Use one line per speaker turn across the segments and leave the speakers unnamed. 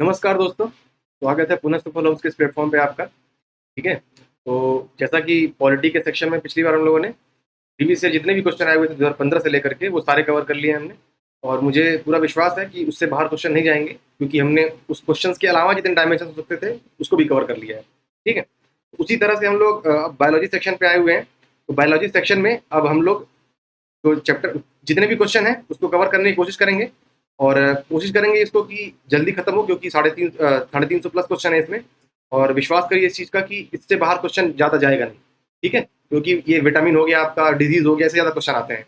नमस्कार दोस्तों, स्वागत है पुनः सुपर हाउस के इस प्लेटफॉर्म पे आपका। ठीक है, तो जैसा कि पॉलिटी के सेक्शन में पिछली बार हम लोगों ने प्रीवियस ईयर जितने भी क्वेश्चन आए हुए थे 2015 से लेकर के वो सारे कवर कर लिए हमने। और मुझे पूरा विश्वास है कि उससे बाहर क्वेश्चन नहीं जाएंगे, क्योंकि हमने उस क्वेश्चन के अलावा जितने डायमेंशन हो सकते थे उसको भी कवर कर लिया है। ठीक है, उसी तरह से हम लोग बायोलॉजी सेक्शन पे आए हुए हैं। तो बायोलॉजी सेक्शन में अब हम लोग तो चैप्टर जितने भी क्वेश्चन हैं उसको कवर करने की कोशिश करेंगे। और कोशिश करेंगे इसको कि जल्दी खत्म हो, क्योंकि 350 प्लस क्वेश्चन है इसमें। और विश्वास करिए इस चीज़ का कि इससे बाहर क्वेश्चन ज़्यादा जाएगा नहीं। ठीक है, क्योंकि ये विटामिन हो गया, आपका डिजीज हो गया, ऐसे ज़्यादा क्वेश्चन आते हैं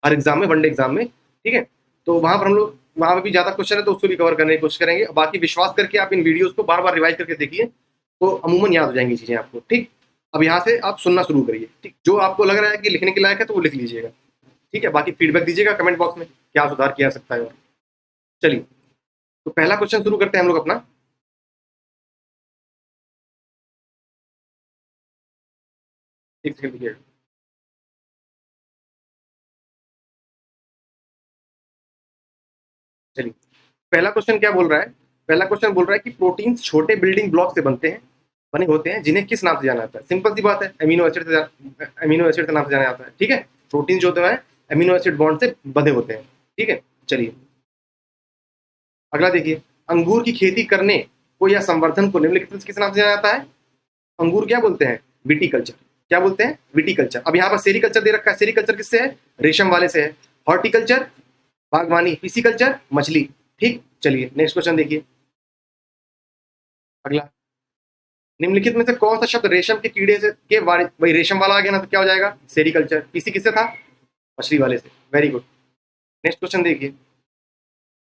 हर एग्जाम में, वनडे एग्जाम में। ठीक है, तो वहाँ पर हम लोग वहाँ पर भी ज़्यादा क्वेश्चन है तो उसको भी कवर करने की कोशिश करेंगे। बाकी विश्वास करके आप इन वीडियोज़ को बार बार रिवाइज करके देखिए, तो अमूमन याद हो जाएंगी चीज़ें आपको। ठीक, अब यहाँ से आप सुनना शुरू करिए। ठीक, जो आपको लग रहा है कि लिखने के लायक है तो वो लिख लीजिएगा। ठीक है, बाकी फीडबैक दीजिएगा कमेंट बॉक्स में क्या सुधार किया जा सकता है। और चलिए, तो पहला क्वेश्चन शुरू करते हैं हम लोग अपना। एक सेकंड रुकिए। चलिए, पहला क्वेश्चन क्या बोल रहा है। पहला क्वेश्चन बोल रहा है कि प्रोटीन्स छोटे बिल्डिंग ब्लॉक से बने होते हैं जिन्हें किस नाम से जाना जाता है। सिंपल सी बात है, अमीनो एसिड के नाम से जाना जाता है। ठीक है, प्रोटीन जो होते हैं अमीनो एसिड बॉन्ड से बंधे होते हैं। ठीक है, चलिए अगला देखिए। अंगूर की खेती करने को या संवर्धन को निम्नलिखित में से किस नाम से जाना जाता है। अंगूर क्या बोलते हैं, विटीकल्चर। क्या बोलते हैं, विटीकल्चर। अब यहाँ पर सेरीकल्चर दे रखा है। सेरीकल्चर किससे है, रेशम वाले से है। हॉर्टिकल्चर बागवानी, पिसीकल्चर मछली। ठीक, चलिए नेक्स्ट क्वेश्चन देखिए अगला। निम्नलिखित में से कौन सा शब्द रेशम के कीड़े से के वही रेशम वाला आ गया ना, तो क्या हो जाएगा, सेरीकल्चर। पीसी किससे था, मछली वाले से। Very good. नेक्स्ट क्वेश्चन देखिए।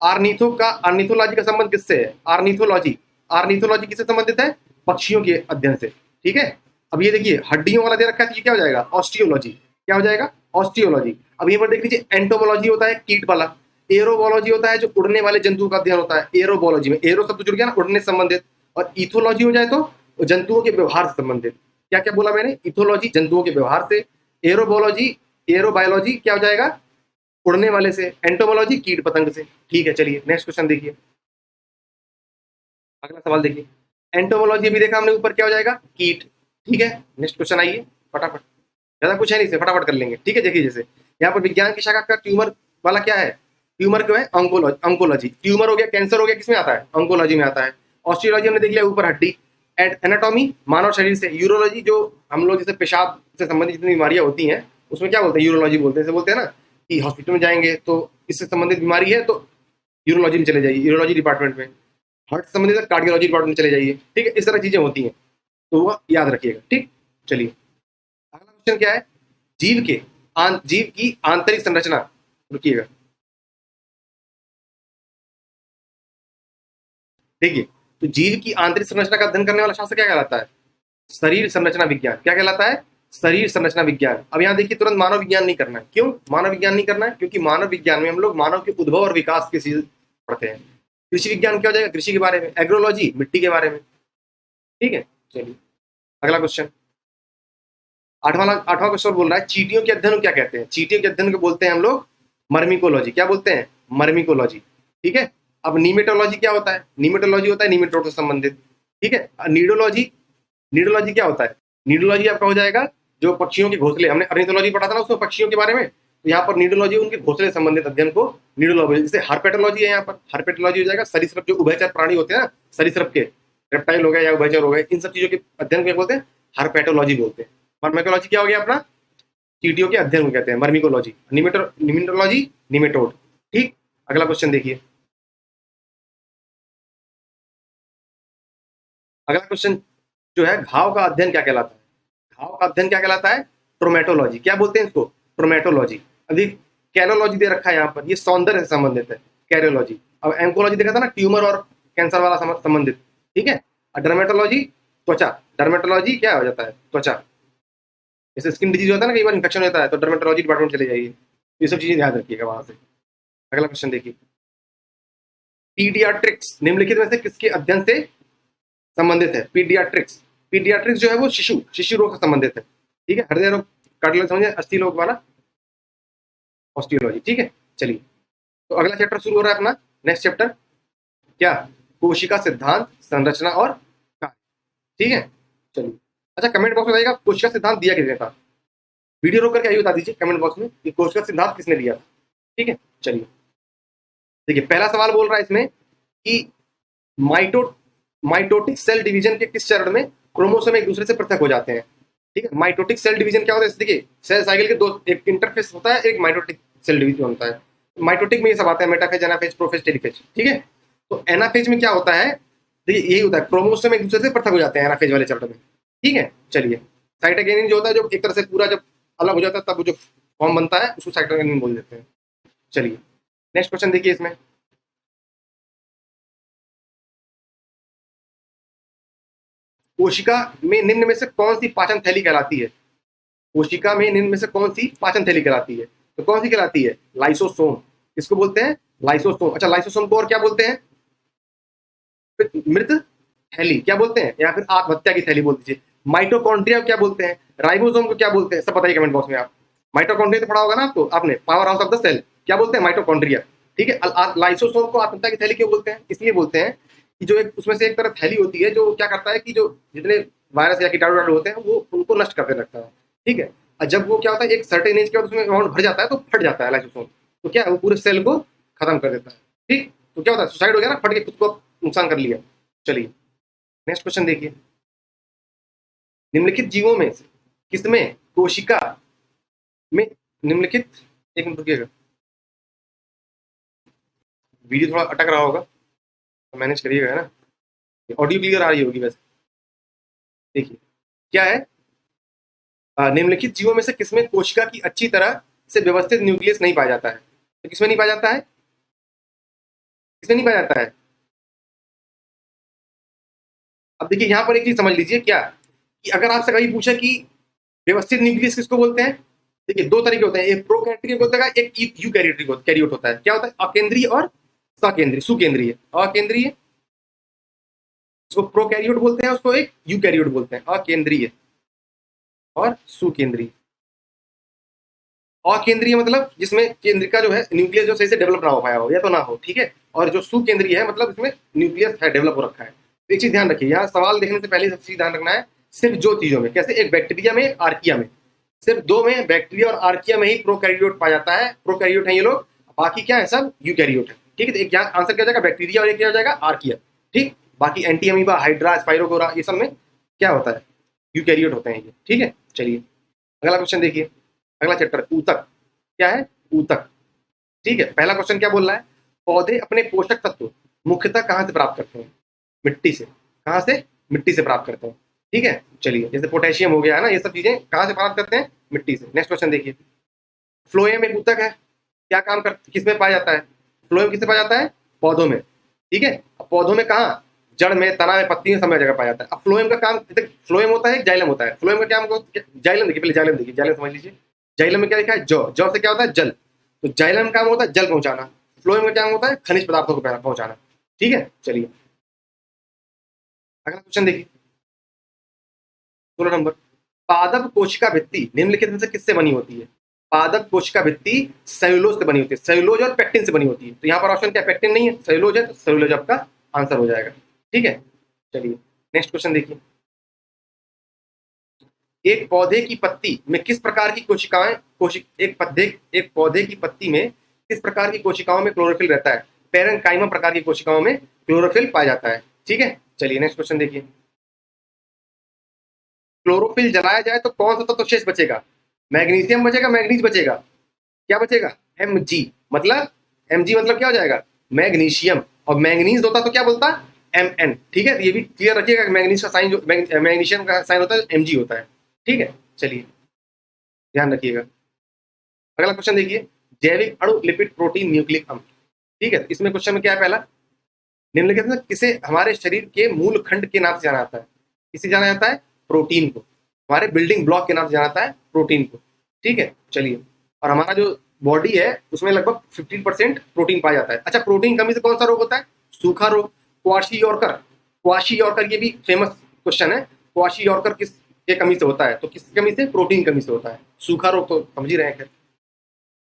आर्निथोलॉजी का संबंध किससे है। आर्निथोलॉजी, आर्निथोलॉजी किससे संबंधित है, पक्षियों के अध्ययन से। ठीक है, अब ये देखिए हड्डियों वाला दे रखा है, तो ये क्या हो जाएगा, ऑस्टियोलॉजी। क्या हो जाएगा, ऑस्टियोलॉजी। अब यहाँ पर देख लीजिए, एंटोमोलॉजी होता है कीट वाला। एरोबोलॉजी होता है जो उड़ने वाले जंतुओं का अध्ययन होता है। एरोबोलॉजी में एरो शब्द जुड़ गया ना, उड़ने से संबंधित। और इथोलॉजी हो जाए तो जंतुओं के व्यवहार से संबंधित। क्या क्या बोला मैंने, इथोलॉजी जंतुओं के व्यवहार से, एरोबोलॉजी एरोबायोलॉजी क्या हो जाएगा, उड़ने वाले से, एंटोमोलॉजी कीट पतंग से। ठीक है, चलिए नेक्स्ट क्वेश्चन देखिए। अगला सवाल देखिए। एंटोमोलॉजी भी देखा हमने ऊपर, क्या हो जाएगा, कीट। ठीक है, नेक्स्ट क्वेश्चन आइए फटाफट। ज्यादा कुछ है नहीं, से फटाफट कर लेंगे। ठीक है, देखिए जैसे यहाँ पर विज्ञान की शाखा का ट्यूमर वाला क्या है, ट्यूमर क्यों है, अंकोलॉजी। ट्यूमर हो गया, कैंसर हो गया, किसमें आता है, अंकोलॉजी में आता है। ऑस्ट्रियोलॉजी हमने देख लिया ऊपर, हड्डी। एनाटॉमी मानव शरीर से। यूरोलॉजी जो हम लोग जैसे पेशाब से संबंधित जितनी बीमारियां होती हैं उसमें क्या बोलते हैं, यूरोलॉजी बोलते हैं। जैसे बोलते हैं ना कि हॉस्पिटल में जाएंगे तो इससे संबंधित बीमारी है तो यूरोलॉजी में चले जाइए, यूरोलॉजी डिपार्टमेंट में। हार्ट से संबंधित कार्डियोलॉजी डिपार्टमेंट में चले जाइए। ठीक है, इस तरह चीजें होती हैं, तो वो याद रखिएगा। ठीक, चलिए अगला क्वेश्चन क्या है। जीव की आंतरिक संरचना, रुकिएगा देखिए। तो जीव की आंतरिक संरचना का अध्ययन करने वाला शास्त्र क्या कहलाता है, शरीर संरचना विज्ञान। क्या कहलाता है, शरीर संरचना विज्ञान। अब यहाँ देखिए, तुरंत मानव विज्ञान नहीं करना है। क्यों मानव विज्ञान नहीं करना है, क्योंकि मानव विज्ञान में हम लोग मानव के उद्भव और विकास की चीज पढ़ते हैं। कृषि विज्ञान क्या हो जाएगा, कृषि के बारे में। एग्रोलॉजी मिट्टी के बारे में। ठीक है, चलिए अगला क्वेश्चन। आठवां क्वेश्चन बोल रहा है, चींटियों के अध्ययन को क्या कहते हैं। चींटियों के अध्ययन को बोलते हैं हम लोग मर्मिकोलॉजी। क्या बोलते हैं, मर्मिकोलॉजी। ठीक है, अब नीमेटोलॉजी क्या होता है, नीमेटोलॉजी होता है निमेटोड से संबंधित। ठीक है, नीडोलॉजी, नीडोलॉजी क्या होता है, नीडोलॉजी आपका हो जाएगा जो पक्षियों के घोंसले, हमने अर्निथोलॉजी पढ़ा था ना उसमें पक्षियों के बारे में, तो यहाँ पर नीडोलॉजी उनके घोंसले से संबंधित अध्ययन को नीडोलॉजी। जैसे हार्पेटोलॉजी है, यहाँ पर हार्पेटोलॉजी हो जाएगा सरीसृप जो उभयचर प्राणी होते हैं ना, सरीसृप के, रेप्टाइल हो गए या उभयचर हो गए, इन सब चीजों के अध्ययन को क्या बोलते हैं, हार्पेटोलॉजी बोलते हैं। मर्मेकोलॉजी क्या हो गया अपना, चींटियों के अध्ययन को कहते हैं मर्मिकोलॉजी। निमेटोलॉजी निमेटोड। ठीक, अगला क्वेश्चन देखिए। अगला क्वेश्चन जो है, घाव का अध्ययन क्या कहलाता है। घाव का अध्ययन क्या कहलाता है, ट्रोमेटोलॉजी। क्या बोलते हैं इसको, ट्रोमेटोलॉजी। अभी कैरोलॉजी दे रखा है यहाँ पर, ये सौंदर्य से संबंधित है, कैरोलॉजी। अब एंकोलॉजी देखा था ना, ट्यूमर और कैंसर वाला संबंधित। ठीक है, और डर्मेटोलॉजी त्वचा। डर्मेटोलॉजी क्या हो जाता है, त्वचा। जैसे स्किन डिजीज होता है ना, कई बार इन्फेक्शन होता है तो डर्मेटोलॉजी डिपार्टमेंट चले जाइए। ये सब चीजें ध्यान रखिएगा वहां से। अगला क्वेश्चन देखिए। पीडियाट्रिक्स निम्नलिखित में से किसके अध्ययन से संबंधित है। पीडियाट्रिक्स, पीडियाट्रिक्स जो है वो शिशु शिशु रोग से संबंधित है। ठीक है, हृदय रोग, कार्डियोलॉजी समझे, अस्थि रोग वाला ऑस्टियोलॉजी। ठीक है, चलिए तो अगला चैप्टर शुरू हो रहा है अपना, नेक्स्ट चैप्टर क्या, कोशिका सिद्धांत, संरचना और कार्य। ठीक है, चलिए। अच्छा, कमेंट बॉक्स में बताइएगा कोशिका सिद्धांत दिया किसने था। वीडियो रोक करके आइए बता दीजिए कमेंट बॉक्स में कि कोशिका सिद्धांत किसने दिया था। ठीक है, चलिए। देखिए, पहला सवाल बोल रहा है इसमें कि माइटोटिक सेल डिवीजन के किस चरण में क्रोमोसोम एक दूसरे से पृथक हो जाते हैं। ठीक है, माइटोटिक सेल डिवीजन क्या होता है, देखिए सेल साइकिल के दो, एक इंटरफेस होता है, एक माइटोटिक सेल डिवीजन होता है। माइटोटिक में ये सब आता है, मेटाफेज, एनाफेज, प्रोफेज, टेलोफेज। ठीक है, तो एनाफेज में क्या होता है, देखिए यही होता है, क्रोमोसोम एक दूसरे से पृथक हो जाते हैं एनाफेज वाले चरण में। ठीक है, चलिए। साइटोकिनिन जो होता है, जो एक तरह से पूरा जब अलग हो जाता है, तब वो जो फॉर्म बनता है उसको साइटोकिनिन बोल देते हैं। चलिए, नेक्स्ट क्वेश्चन देखिए इसमें। कोशिका में निम्न में से कौन सी पाचन थैली कहलाती है। कोशिका में निम्न में से कौन सी पाचन थैली कहलाती है, तो कौन सी कहलाती है, लाइसोसोम। इसको बोलते हैं लाइसोसोम। अच्छा, लाइसोसोम को और क्या बोलते हैं, मृत थैली क्या बोलते हैं, या फिर आत्महत्या की थैली बोल दीजिए। माइटोकॉन्ड्रिया क्या बोलते हैं, राइबोसोम को क्या बोलते हैं, सब बताइए कमेंट बॉक्स में आप। माइटोकॉन्ड्रिया तो पढ़ा होगा ना आपको, आपने power house of the cell क्या बोलते हैं, माइटोकॉन्ड्रिया। ठीक है, लाइसोसोम को आत्महत्या की थैली क्यों बोलते हैं, इसलिए बोलते हैं कि जो एक उसमें से एक तरह थैली होती है जो क्या करता है कि जो जितने वायरस या कीटाणु होते हैं वो उनको नष्ट करते रखता है। ठीक है, और जब वो क्या होता है एक सर्टेन एज के बाद उसमें अमाउंट भर जाता है तो फट जाता है लाइसोसोम, तो क्या है वो पूरे सेल को खत्म कर देता है। ठीक, तो क्या होता है, सुसाइड हो गया ना, फट के खुद को नुकसान कर लिया। चलिए, नेक्स्ट क्वेश्चन देखिए। निम्नलिखित जीवों में से किसमें कोशिका में निम्नलिखित, एक मिनट रुकिएगा, वीडियो थोड़ा अटक रहा होगा तो मैनेज करिएगा, है ना। ऑडियो क्लियर आ रही होगी वैसे। देखिए क्या है, निम्नलिखित जीवों में से किसमें कोशिका की अच्छी तरह से व्यवस्थित न्यूक्लियस नहीं पाया जाता है, तो किसमें नहीं पाया जाता है, किसमें नहीं पाया जाता है। अब देखिए यहाँ पर एक चीज समझ लीजिए क्या, कि अगर आपसे कभी पूछे कि व्यवस्थित न्यूक्लियस किसको बोलते हैं, देखिए दो तरीके होते हैं, एक प्रोकैरियोटिक होता है, एक यूकैरियोटिक होता है। क्या होता है, अकेंद्रीय और सकेंद्रीय, सुकेंद्रीय। अकेंद्रीय उसको प्रोकैरियोट बोलते हैं, उसको एक यूकैरियोट बोलते हैं। अकेंद्रीय और सुकेंद्रीय। अकेंद्रीय मतलब जिसमें केंद्रिका जो है न्यूक्लियस जो सही से डेवलप ना हो पाया हो या तो ना हो। ठीक है, और जो सुकेंद्रीय है मतलब इसमें न्यूक्लियस है, डेवलप हो रखा है। तो एक चीज ध्यान रखिए, यहाँ सवाल देखने से पहले सबसे ध्यान रखना है, सिर्फ जो चीजों में, कैसे, एक बैक्टीरिया में, आर्किया में, सिर्फ दो में, बैक्टीरिया और आर्किया में ही प्रोकैरियोट पाया जाता है। प्रोकैरियोट है ये लोग, बाकी क्या है, सब यूकैरियोट है। ठीक है, तो एक यहाँ आंसर क्या हो जाएगा, बैक्टीरिया, और एक क्या हो जाएगा, आर्किया। ठीक, बाकी एंटी अमीबा, हाइड्रा, स्पाइरोगोरा, ये सब में क्या होता है, यूकैरियोट होते हैं ये। ठीक है, चलिए अगला क्वेश्चन देखिए। अगला चैप्टर ऊतक, क्या है, ऊतक। ठीक है, पहला क्वेश्चन क्या बोल रहा है, पौधे अपने पोषक तत्व मुख्यतः कहाँ से प्राप्त करते हैं, मिट्टी से। कहाँ से, मिट्टी से प्राप्त करते हैं। ठीक है, चलिए, जैसे पोटेशियम हो गया है ना, ये सब चीजें कहाँ से प्राप्त करते हैं, मिट्टी से। नेक्स्ट क्वेश्चन देखिए। फ्लोएम एक ऊतक है, क्या काम कर, किसमें पाया जाता है, फ्लोएम किसमें पाया जाता है, पौधों में। ठीक है, अब पौधों में कहाँ, जड़ में, तना में, पत्ती में, सब जगह पाया जाता है। अब फ्लोएम का काम, फ्लोएम होता है, जाइलम होता है। फ्लोएम का क्या, जाइलम देखिए, पहले जाइलम देखिए, जाइलम समझ लीजिए। जाइलम में क्या लिखा है, जौ से क्या होता है, जल। तो जाइलम का काम होता है जल पहुंचाना, फ्लोएम का क्या होता है, खनिज पदार्थों को पहुंचाना। ठीक है, चलिए अगला क्वेश्चन देखिए। 16 नंबर, पादप कोशिका भित्ति निम्नलिखित में से किससे बनी होती है। पादप कोशिका भित्ति सेलुलोज से बनी होती है, सेलुलोज और पेक्टिन से बनी होती है। तो यहाँ पर ऑप्शन क्या, पेक्टिन नहीं है, सेलुलोज है, तो सेलुलोज आपका आंसर हो जाएगा। ठीक है, चलिए नेक्स्ट क्वेश्चन देखिए। एक पौधे की पत्ती में किस प्रकार की कोशिकाएं, एक पौधे की पत्ती में किस प्रकार की कोशिकाओं में क्लोरोफिल रहता है। पैरेंकाइमा प्रकार की कोशिकाओं में क्लोरोफिल पाया जाता है। ठीक है, चलिए नेक्स्ट क्वेश्चन देखिए। क्लोरोफिल जलाया जाए तो कौन सा तत्व तो शेष बचेगा, मैग्नीशियम बचेगा, मैग्नीज बचेगा, क्या बचेगा, Mg। मतलब Mg मतलब क्या हो जाएगा, मैग्नीशियम। और मैग्नीज होता तो क्या बोलता, Mn। ठीक है, ये भी क्लियर रखिएगा, मैग्नीज का साइन, जो मैग्नीशियम का साइन होता है Mg होता है। ठीक है, चलिए ध्यान रखिएगा। अगला क्वेश्चन देखिए, जैविक अणु, लिपिड, प्रोटीन, न्यूक्लिक अम्ल। ठीक है, तो इसमें क्वेश्चन में क्या है, पहला, निम्नलिखित में किसे हमारे शरीर के मूल खंड के नाम से जाना जाता है, किसे जाना जाता है, प्रोटीन को। हमारे बिल्डिंग ब्लॉक के नाम से जाना जाता है प्रोटीन को। ठीक है, चलिए, और हमारा जो बॉडी है उसमें लगभग 15% प्रोटीन पाया जाता है। अच्छा, प्रोटीन कमी से कौन सा रोग होता है, सूखा रोग, क्वाशी यॉर्कर, ये भी फेमस क्वेश्चन है। क्वाशी यॉर्कर किस के कमी से होता है, तो किस कमी से, प्रोटीन कमी से होता है। सूखा रोग तो समझ ही रहे हैं।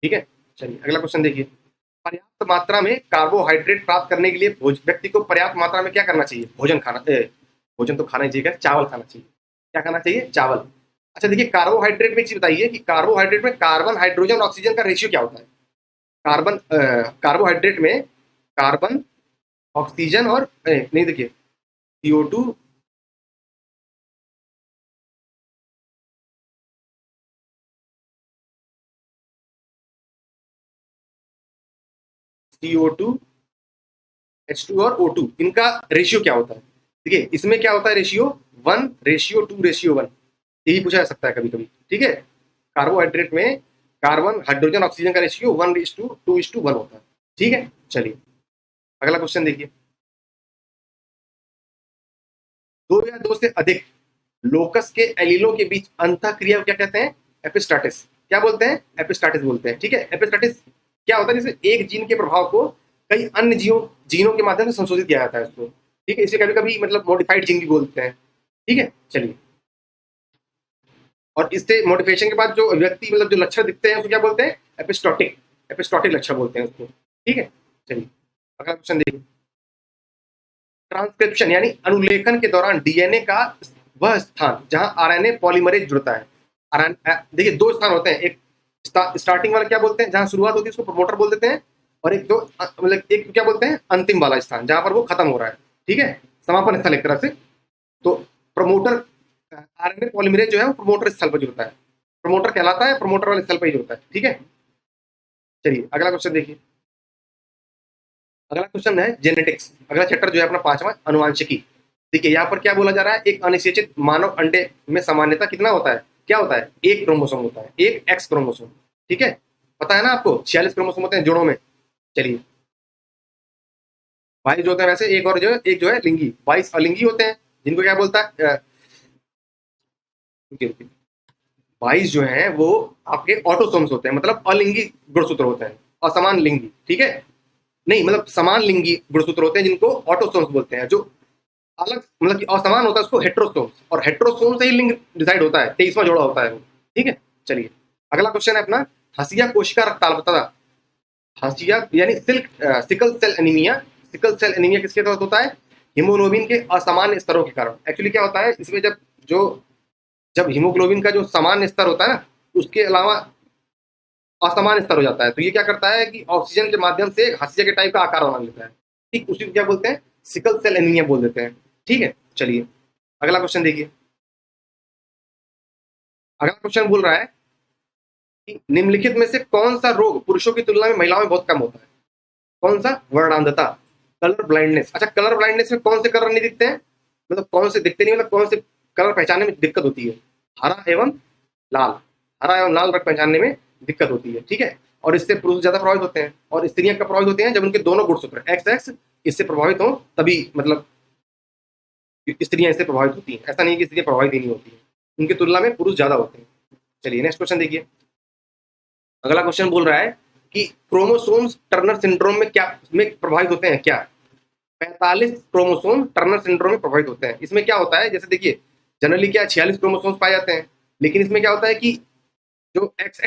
ठीक है, चलिए अगला क्वेश्चन देखिए। पर्याप्त मात्रा में कार्बोहाइड्रेट प्राप्त करने के लिए व्यक्ति को पर्याप्त मात्रा में क्या करना चाहिए? भोजन तो खाना ही चाहिए, चावल खाना चाहिए। क्या खाना चाहिए? चावल। अच्छा देखिए, कार्बोहाइड्रेट में एक चीज बताइए कि कार्बोहाइड्रेट में कार्बन, हाइड्रोजन, ऑक्सीजन का रेशियो क्या होता है? कार्बोहाइड्रेट में कार्बन, ऑक्सीजन और नहीं देखिए, CO2, CO2, H2 और O2, इनका रेशियो क्या होता है? देखिए इसमें क्या होता है रेशियो? 1:2:1, यही पूछा जा सकता है कभी कभी। ठीक है, कार्बोहाइड्रेट में कार्बन, हाइड्रोजन, ऑक्सीजन का रेशियो 1:2:1 होता है। ठीक है, चलिए अगला क्वेश्चन देखिए। दो या दो से अधिक लोकस के एलीलों के बीच अंतःक्रिया को क्या कहते हैं? एपिस्टाटिस। क्या बोलते हैं? एपिस्टाटिस बोलते हैं। ठीक है, एपिस्टाटिस क्या होता है? जैसे एक जीन के प्रभाव को कई अन्य जीनों के माध्यम से संशोधित किया जाता है उसको। ठीक है, इसे कभी कभी मतलब मॉडिफाइड जीन भी बोलते हैं। ठीक है, चलिए, और इससे मॉडिफिकेशन के बाद जो व्यक्ति मतलब जो लक्षण दिखते हैं उसको क्या बोलते हैं? एपिस्टोटिक। एपिस्टोटिक लक्षण बोलते हैं उसको। ठीक है, चलिए अगला क्वेश्चन देखिए। ट्रांसक्रिप्शन यानी अनुलेखन के दौरान डीएनए का वह स्थान जहां आरएनए पॉलीमरेज जुड़ता है। देखिए दो स्थान होते हैं, एक स्टार्टिंग वाला क्या बोलते हैं, जहां शुरुआत होती है उसको प्रमोटर बोल देते हैं, और एक जो मतलब एक क्या बोलते हैं, अंतिम वाला स्थान जहां पर वो खत्म हो रहा है। ठीक है, समापन स्थल एक तरह से। तो प्रमोटर, आरएनए पॉलीमरेज जो है वो प्रमोटर स्थल पर जुड़ता है, प्रमोटर कहलाता है, प्रमोटर वाले स्थल पर ही जुड़ता है। ठीक है, चलिए अगला क्वेश्चन देखिए। अगला क्वेश्चन है जेनेटिक्स। अगला चैप्टर जो है अपना पांचवा, अनुवांशिकी। देखिए यहाँ पर क्या बोला जा रहा है, एक अनिषेचित मानव अंडे में सामान्यता कितना होता है? क्या होता है? एक क्रोमोसोम होता है, एक एक्स क्रोमोसोम। ठीक है, पता है ना आपको, 46 क्रोमोसोम होते हैं जोड़ों में। चलिए, 22 जो होते हैं वैसे, एक और जो है, एक जो है लिंगी, 22 अलिंगी होते हैं, जिनको क्या बोलता है, 22 जो है वो आपके ऑटोसोम्स होते हैं, मतलब अलिंगी गुणसूत्र होते हैं, असमान लिंगी। ठीक है, नहीं मतलब समान लिंगी गुणसूत्र होते हैं जिनको ऑटोसोम्स बोलते हैं। जो अलग मतलब कि असमान होता है उसको हेट्रोसोम्स, और हेट्रोसोम से ही लिंग डिसाइड होता है, 23वां जोड़ा होता है वो। ठीक है, चलिए अगला क्वेश्चन है अपना, हसिया कोशिका रक्ताल्पता। हसिया यानी sickle cell anaemia. Sickle cell anaemia किसके तहत होता है? हीमोग्लोबिन के असामान्य स्तरों के कारण। एक्चुअली क्या होता है इसमें, जो जब हीमोग्लोबिन का जो सामान्य स्तर होता है ना, उसके अलावा असमान स्तर हो जाता है, तो ये क्या करता है कि ऑक्सीजन के माध्यम से हंसिया के टाइप का आकार बना लेता है। ठीक, उसी को क्या बोलते हैं? सिकल सेल एनीमिया बोल देते हैं। ठीक है, चलिए अगला क्वेश्चन देखिए। अगला क्वेश्चन बोल रहा है कि निम्नलिखित में से कौन सा रोग पुरुषों की तुलना में महिलाओं में बहुत कम होता है? कौन सा? वर्णांधता, कलर ब्लाइंडनेस। अच्छा, कलर ब्लाइंडनेस में कौन से कलर नहीं दिखते हैं? मतलब कौन से दिखते नहीं, मतलब कौन से कलर पहचानने में दिक्कत होती है? हरा एवं लाल। हरा एवं लाल रंग पहचानने में दिक्कत होती है। ठीक है, और इससे पुरुष ज्यादा प्रभावित होते हैं, और स्त्रियां कब प्रभावित होती हैं? जब उनके दोनों गुणसूत्र एक्स एक्स इससे प्रभावित हो, तभी मतलब स्त्रियां इससे प्रभावित होती हैं। ऐसा नहीं कि स्त्रियां प्रभावित ही नहीं होती हैं, उनकी तुलना में पुरुष ज्यादा होते हैं। चलिए नेक्स्ट क्वेश्चन देखिए। अगला क्वेश्चन बोल रहा है कि क्रोमोसोम्स टर्नर सिंड्रोम में क्या में प्रभावित होते हैं? क्या 45 क्रोमोसोम टर्नर सिंड्रोम में प्रभावित होते हैं? इसमें क्या होता है, जैसे देखिए जनरली क्या 46 क्रोमोसोम्स पाए जाते हैं, लेकिन इसमें क्या होता है कि जो एक्स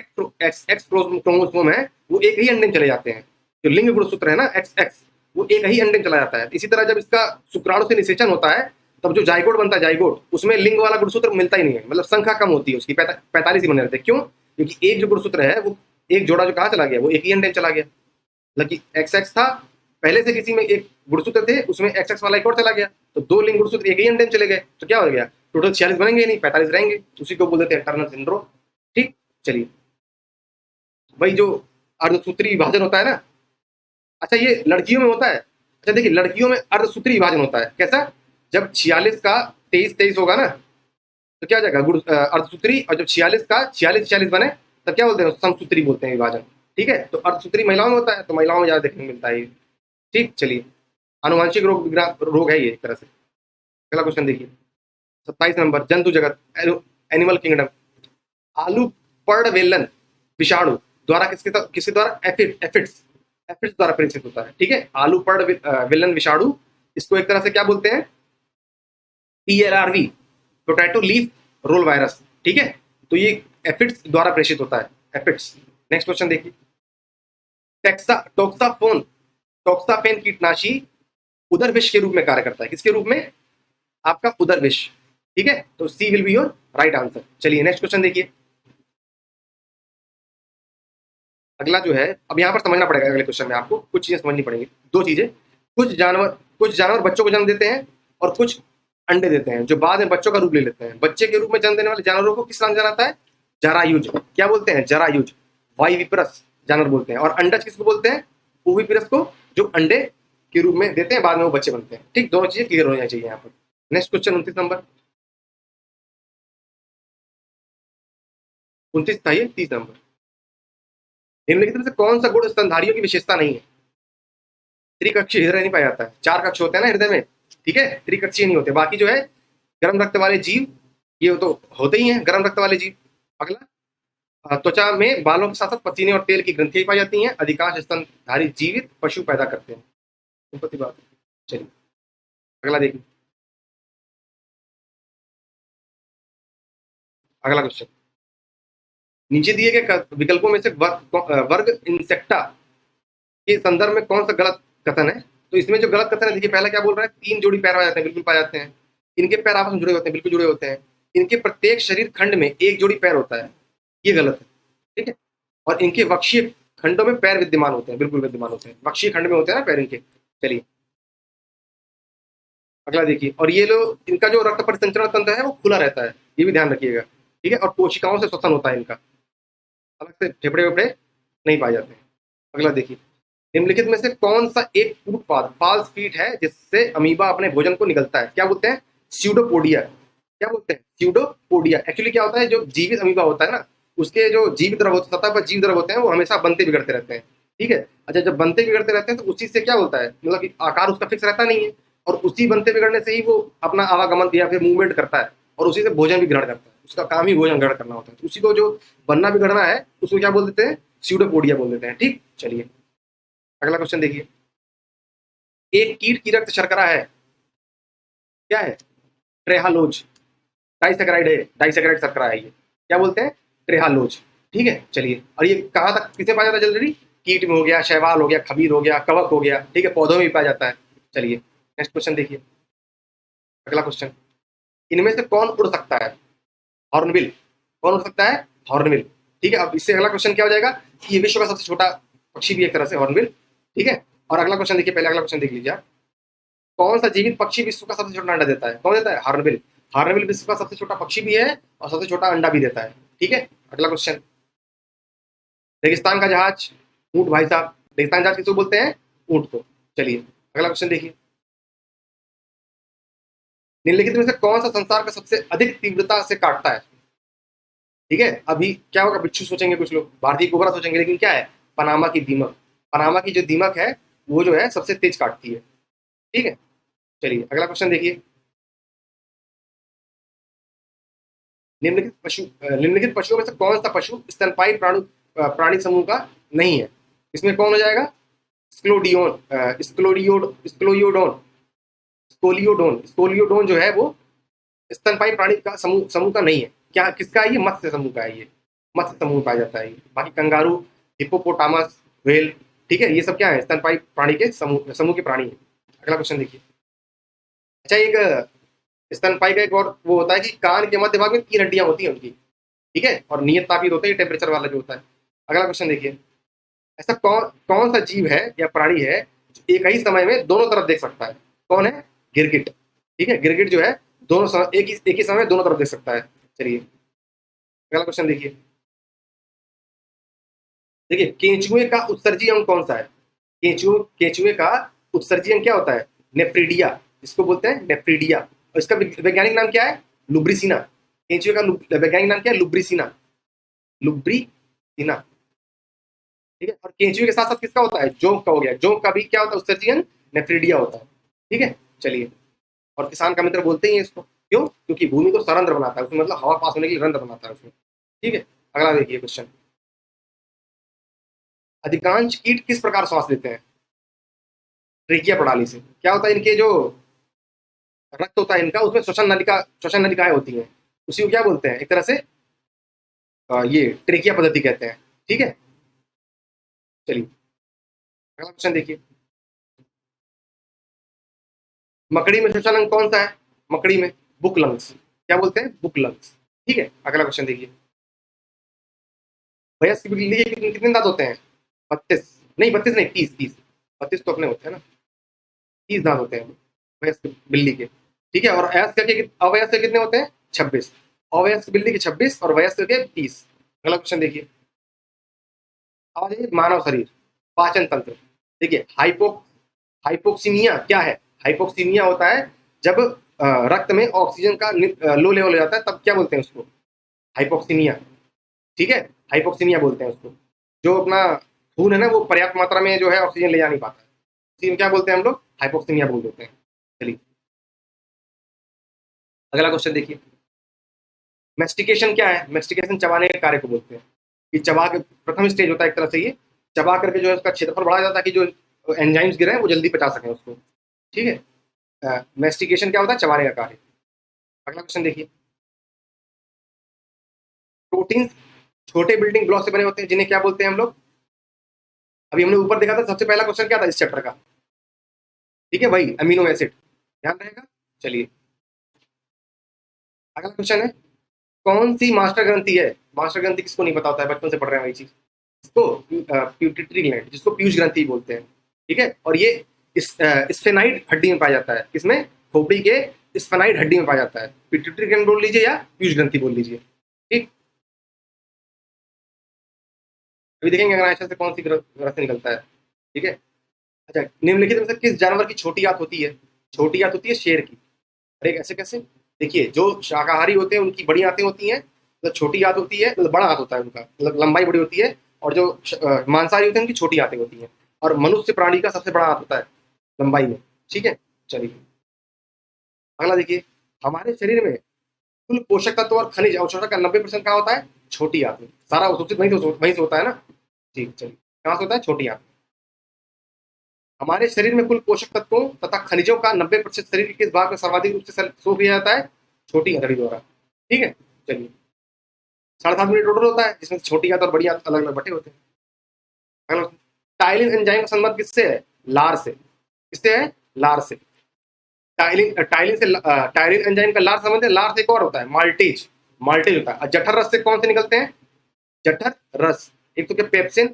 एक्स क्रोमोसोम है वो एक ही अंडे में चले जाते हैं। जो लिंग गुणसूत्र है ना एक्स एक्स, वो एक ही अंडे में चला जाता है। इसी तरह जब इसका शुक्राणु से निषेचन होता है, तब जो जाइगोट बनता है, जाइगोट, उसमें लिंग वाला गुणसूत्र मिलता ही नहीं है, मतलब संख्या कम होती है उसकी, 45 ही बने रहते हैं। क्यों? क्योंकि एक जो गुणसूत्र है वो, एक जोड़ा जो कहाँ चला गया, वो एक ही अंडे में चला गया। मतलब कि एक्स एक्स था, पहले से किसी में एक गुणसूत्र थे, उसमें एक्स एक्स वाला एक और चला गया, तो दो लिंग गुणसूत्र एक ही अंडे में चले गए, तो क्या हो गया? टोटल 46 बनेंगे नहीं, 45 रहेंगे। उसी को बोल देते हैं टर्नर सिंड्रोम। ठीक, चलिए भाई, जो अर्धसूत्री विभाजन होता है ना, अच्छा ये लड़कियों में होता है। अच्छा देखिए, लड़कियों में अर्धसूत्री विभाजन होता है। कैसा? जब 46 का 23 23 होगा ना, तो क्या हो जाएगा? अर्धसूत्री। और जब 46 का 46 46 बने, तब क्या बोलते हैं? समसूत्री बोलते हैं विभाजन। ठीक है, तो अर्धसूत्री महिलाओं में होता है, तो महिलाओं में ज्यादा देखने को मिलता है। ठीक, चलिए आनुवांशिक रोग है ये एक तरह से। अगला क्वेश्चन देखिए, 27 नंबर, जंतु जगत, एनिमल किंगडम। आलू पर्णवेलन विषाणु द्वारा किसके द्वारा? एफिड्स, एफिड्स द्वारा प्रेषित होता है। ठीक है, आलू पर्णवेलन विषाणु, इसको एक तरह से क्या बोलते हैं? PLRV, potato leaf roll virus. ठीक है, तो ये एफिड्स द्वारा प्रेषित होता है, एफिड्स। नेक्स्ट क्वेश्चन देखिए। टोक्साफोन, टोक्साफेन कीटनाशी उदर विष के रूप में कार्य करता है। किसके रूप में? आपका उदर विष। ठीक है, तो C will be your right answer. चलिए नेक्स्ट क्वेश्चन देखिए। अगला जो है, अब यहाँ पर समझना पड़ेगा, अगले क्वेश्चन में आपको कुछ चीजें समझनी पड़ेंगी। दो चीजें, कुछ जानवर बच्चों को जन्म देते हैं और कुछ अंडे देते हैं जो बाद में बच्चों का रूप ले लेते हैं। बच्चे के रूप में जन्म देने वाले जानवरों को किस नाम से जाना जाता है? जरायुज। क्या बोलते हैं? जरायुज, वाइविपरस जानवर बोलते हैं। और अंडज किसको बोलते हैं? ओविपिरस को, जो अंडे के रूप में देते हैं, बाद में वो बच्चे बनते हैं। ठीक, दोनों चीजें क्लियर होनी चाहिए यहाँ पर। नेक्स्ट क्वेश्चन 29 नंबर, 29 था ये, 30 नंबर। निम्नलिखित में से कौन सा गुण स्तनधारियों की विशेषता नहीं है? त्रिकक्षीय हृदय नहीं पाया जाता है। 4 कक्ष होते हैं ना हृदय में, ठीक है, त्रिकक्षीय नहीं होते। बाकी जो है गर्म रक्त वाले जीव, ये तो होते ही हैं गर्म रक्त वाले जीव। अगला, त्वचा में बालों के साथ साथ पसीने और तेल की ग्रंथियां पाई जाती हैं। अधिकांश स्तनधारी जीवित पशु पैदा करते हैं। सिंपल सी बात है। चलिए अगला देखिए, अगला क्वेश्चन। नीचे दिए गए विकल्पों में से वर्ग इंसेक्टा के संदर्भ में कौन सा गलत कथन है? तो इसमें जो गलत कथन है, देखिए पहला क्या बोल रहा है, 3 जोड़ी पैर पाए जाते हैं, बिल्कुल पाए जाते हैं। इनके पैर आपस में जुड़े होते हैं, बिल्कुल जुड़े होते हैं। इनके प्रत्येक शरीर खंड में 1 जोड़ी पैर होता है, ये गलत है। ठीक है, और इनके वक्षीय खंडों में पैर विद्यमान होते हैं, बिल्कुल विद्यमान होते हैं, वक्षीय खंड में होते हैं ना पैर इनके। चलिए अगला देखिए, और ये लोग, इनका जो रक्त परिसंचरण तंत्र है वो खुला रहता है, ये भी ध्यान रखिएगा। ठीक है, और कोशिकाओं से श्वसन होता है इनका, अलग से फेफड़े वेफड़े नहीं पाए जाते हैं। अगला देखिए, निम्नलिखित में से कौन सा एक उत्पाद फाल्स फीट है जिससे अमीबा अपने भोजन को निगलता है? क्या बोलते हैं? स्यूडोपोडिया। क्या बोलते हैं? स्यूडोपोडिया। एक्चुअली क्या होता है, जो जीवित अमीबा होता है ना, उसके जो जीवित द्रव होते, सतह पर जीव द्रव होते हैं, वो हमेशा बनते बिगड़ते रहते हैं। ठीक है, अच्छा, जब बनते बिगड़ते रहते हैं तो उसी से क्या होता है, मतलब कि आकार उसका फिक्स रहता नहीं है, और उसी बनते बिगड़ने से ही वो अपना आवागमन या फिर मूवमेंट करता है, और उसी से भोजन भी ग्रहण करता है। उसका काम ही भोजन ग्रहण करना होता है। तो उसी को जो बनना बिगड़ना है, उसको क्या बोल देते हैं? स्यूडोपोडिया बोल देते हैं। ठीक, चलिए अगला क्वेश्चन देखिए। एक कीट की रक्त शर्करा है, क्या है? ट्रेहालोज डाइसैकेराइड है, डाइसैकेराइड शर्करा है ये। क्या बोलते हैं? ट्रेहालोज। ठीक है, चलिए, और ये कहाँ तक किसे पाया जाता है जनरली? कीट में हो गया, शैवाल हो गया, खमीर हो गया, कवक हो गया। ठीक है, पौधों में भी पाया जाता है। चलिए नेक्स्ट क्वेश्चन देखिए, अगला क्वेश्चन। इनमें से कौन उड़ सकता है? हॉर्नबिल। कौन उड़ सकता है? हॉर्नबिल। ठीक है, अब इससे अगला क्वेश्चन क्या हो जाएगा कि ये विश्व का सबसे छोटा पक्षी भी एक तरह से, हॉर्नबिल। ठीक है, और अगला क्वेश्चन देखिए, पहले अगला क्वेश्चन देख लीजिए आप। कौन सा जीवित पक्षी विश्व का सबसे छोटा अंडा देता है? कौन देता है? हॉर्नबिल। हॉर्नबिल विश्व का सबसे छोटा पक्षी भी है और सबसे छोटा अंडा भी देता है। ठीक है, अगला क्वेश्चन। रेगिस्तान का जहाज, ऊंट भाई साहब। रेगिस्तान जहाज किसको बोलते हैं? ऊंट को। चलिए अगला क्वेश्चन देखिए। निम्नलिखित में से कौन सा संसार का सबसे अधिक तीव्रता से काटता है? ठीक है, अभी क्या होगा, बिच्छू सोचेंगे कुछ लोग, भारतीय कोबरा सोचेंगे, लेकिन क्या है? पनामा की दीमक। पनामा की जो दीमक है वो जो है सबसे तेज काटती है। ठीक है, चलिए अगला क्वेश्चन देखिए। निम्नलिखित पशुओं में से कौन सा पशु स्तनपायी प्राणी समूह का नहीं है? इसमें कौन हो जाएगा? स्क्लोडियोन, स्क्लोयोडोन, स्कोलियोडोन जो है वो स्तनपायी प्राणी का समूह का नहीं है। क्या, किसका है ये? मत्स्य समूह का है ये, मत्स्य समूह में पाया जाता है ये। बाकी कंगारू, हिप्पोपोटामस, व्हेल, ठीक है, ये सब क्या है? स्तनपायी प्राणी के समूह के प्राणी है। अगला क्वेश्चन देखिए। अच्छा, एक स्तनपायी का एक और वो होता है कि कान के मध्य भाग में 3 हड्डियां होती हैं उनकी। ठीक है, और नियत तापीय होते हैं, टेम्परेचर वाला जो होता है। अगला क्वेश्चन देखिए। ऐसा कौन कौन सा जीव है या प्राणी है जो एक ही समय में दोनों तरफ देख सकता है? कौन है? गिरगिट। ठीक है, गिरगिट जो है दोनों समय, एक ही समय दोनों तरफ देख सकता है। चलिए अगला क्वेश्चन देखिए। देखिए, केंचुए का उत्सर्जी अंग कौन सा है? केंचुए का उत्सर्जी अंग क्या होता है? नेफ्रिडिया, इसको बोलते हैं नेफ्रिडिया। और इसका वैज्ञानिक नाम क्या है? लुब्रिसिना। केंचुए का वैज्ञानिक नाम क्या है? लुब्रिसिना, लुब्रिसिना। ठीक है, और केंचुए के साथ साथ किसका होता है? जोंक का हो गया। जोंक का भी क्या होता है? उत्सर्जी अंग नेफ्रिडिया होता है। ठीक है, चलिए, और किसान का मित्र बोलते ही हैं इसको, क्यों? क्योंकि भूमि को सरंध्र बनाता है, उसमें मतलब हवा पास होने के लिए रंध्र बनाता है उसमें। ठीक है, अगला देखिए क्वेश्चन। अधिकांश कीट किस प्रकार श्वास लेते हैं? ट्रेकिया प्रणाली से। क्या होता है, इनके जो रक्त होता है इनका, उसमें श्वसन नलिकाएं होती हैं, उसी को क्या बोलते हैं? एक तरह से ये ट्रेकिया पद्धति कहते हैं। ठीक है, चलिए अगला क्वेश्चन देखिए, मकड़ी में चौथा अंग कौन सा है? मकड़ी में बुक लंग्स, क्या बोलते हैं? Book lungs. ठीक है, अगला क्वेश्चन देखिए, वयस्क बिल्ली के कितने कितने दांत होते हैं? 32 नहीं, 32 नहीं, 30 30। 32 तो अपने होते हैं ना, 30 दांत होते हैं वयस्क बिल्ली के। ठीक है, और अयस्क के अवयस्क के कितने होते हैं? 26। अवयस्क बिल्ली के 26 और वयस्क के 30। अगला क्वेश्चन देखिए, अब आ जाइए मानव शरीर, पाचन तंत्र। देखिए, हाइपोक्सीमिया क्या है? हाइपोक्सीमिया होता है जब रक्त में ऑक्सीजन का लो लेवल हो जाता है, तब क्या बोलते हैं उसको? हाइपोक्सीमिया। ठीक है, हाइपोक्सीमिया बोलते हैं उसको। जो अपना खून है ना, वो पर्याप्त मात्रा में जो है ऑक्सीजन ले जा नहीं पाता है, इसी में क्या बोलते हैं हम लोग? हाइपोक्सीमिया बोल देते हैं। चलिए, अगला क्वेश्चन देखिए, मेस्टिकेशन क्या है? मेस्टिकेशन चबाने के कार्य को बोलते हैं। कि चबा के प्रथम स्टेज होता है एक तरह से, ये चबा करके जो है उसका क्षेत्रफल बढ़ाया जाता है, कि जो एंजाइम्स गिरे हैं वो जल्दी पचा सकें उसको। ठीक है, मेस्टिकेशन क्या होता है? चबाने का कार्य। अगला क्वेश्चन देखिए, प्रोटीन छोटे बिल्डिंग ब्लॉक से बने होते हैं, जिन्हें क्या बोलते हैं हम लोग? अभी हमने ऊपर देखा था, सबसे पहला क्वेश्चन क्या था इस चैप्टर का? ठीक है भाई, अमीनो एसिड, ध्यान रहेगा। चलिए, अगला क्वेश्चन है, कौन सी मास्टर ग्रंथि है? मास्टर ग्रंथि किसको नहीं पता होता है, बचपन से पढ़ रहे हैं वही चीज। इसको प्यूटिटरी ग्लैंड, जिसको पीयूष ग्रंथि बोलते हैं। ठीक है, और ये स्फेनाइड हड्डी में पाया जाता है। किसमें? खोपड़ी के स्फेनाइड हड्डी में पाया जाता है। प्यूटिटरी ग्लैंड बोल लीजिए या पीयूष ग्रंथि बोल लीजिए। ठीक, अभी देखेंगे अग्नाशय से कौन सी ग्रंथि निकलता है। ठीक है, अच्छा, निम्नलिखित में से किस जानवर की छोटी आंत होती है? छोटी आंत होती है शेर की। अरे ऐसे कैसे? देखिए, जो शाकाहारी होते हैं उनकी बड़ी आंतें होती हैं, मतलब छोटी आंत होती है, मतलब बड़ा हाथ होता है उनका, मतलब लंबाई बड़ी होती है। और जो मांसाहारी होते हैं उनकी छोटी आंतें होती हैं। और मनुष्य प्राणी का सबसे बड़ा हाथ होता है लंबाई में। ठीक है, चलिए, अगला देखिए, हमारे शरीर में कुल पोषक तत्व और खनिज अवशोषण का 90% कहाँ होता है? छोटी आंत में। सारा अवशोषित वहीं से होता है ना। ठीक, चलिए, कहाँ से होता है? छोटी आंत। हमारे शरीर में कुल पोषक तत्वों तथा खनिजों का 90% शरीर के किस भाग में सर्वाधिक रूप से सोख लिया जाता है? छोटी हथेली द्वारा। ठीक है, चलिए, 7.5 मिनट टोटल होता है, जिसमें छोटी आंत और बड़ी आंत अलग अलग बटे होते हैं। टाइलिन एंजाइम का संबंध किससे है? लार से। किससे है? लार से। टाइलिन एंजाइम का लार संबंध है। लार से एक और होता है माल्टेज। माल्टेज होता है। और जठर रस से कौन से निकलते हैं? जठर रस। एक तो क्या पेप्सिन,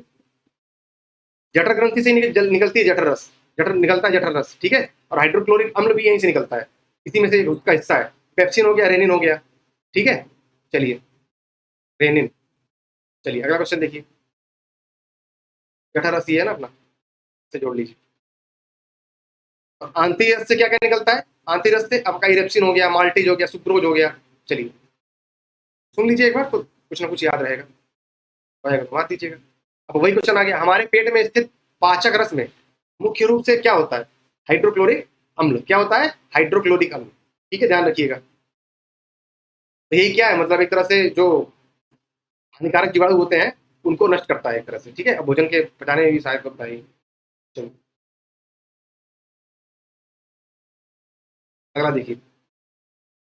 जठर ग्रंथि से निकलती है जठर रस, जठर निकलता है जठर रस। ठीक है, और हाइड्रोक्लोरिक अम्ल भी यहीं से निकलता है, इसी में से उसका हिस्सा है। पेप्सिन हो गया, रेनिन हो गया। ठीक है, चलिए, रेनिन। चलिए, अगला क्वेश्चन देखिए, जठर रस ये है ना अपना, से जोड़ लीजिए। और आंतरिक रस से क्या क्या निकलता है? आंतरिक रस से आपका इरेप्सिन हो गया, माल्टेज हो गया, सुक्रोज हो गया। चलिए, सुन लीजिए एक बार, तो कुछ ना कुछ याद रहेगा, तो मान दीजिएगा। अब वही क्वेश्चन आ गया, हमारे पेट में स्थित पाचक रस में मुख्य रूप से क्या होता है? हाइड्रोक्लोरिक अम्ल। क्या होता है? हाइड्रोक्लोरिक अम्ल। ठीक है, ध्यान रखिएगा। तो यही क्या है, मतलब एक तरह से जो हानिकारक जीवाणु होते हैं उनको नष्ट करता है एक तरह से। ठीक है, अब भोजन के पचाने में भी सहायक होता है। चलो, अगला देखिए,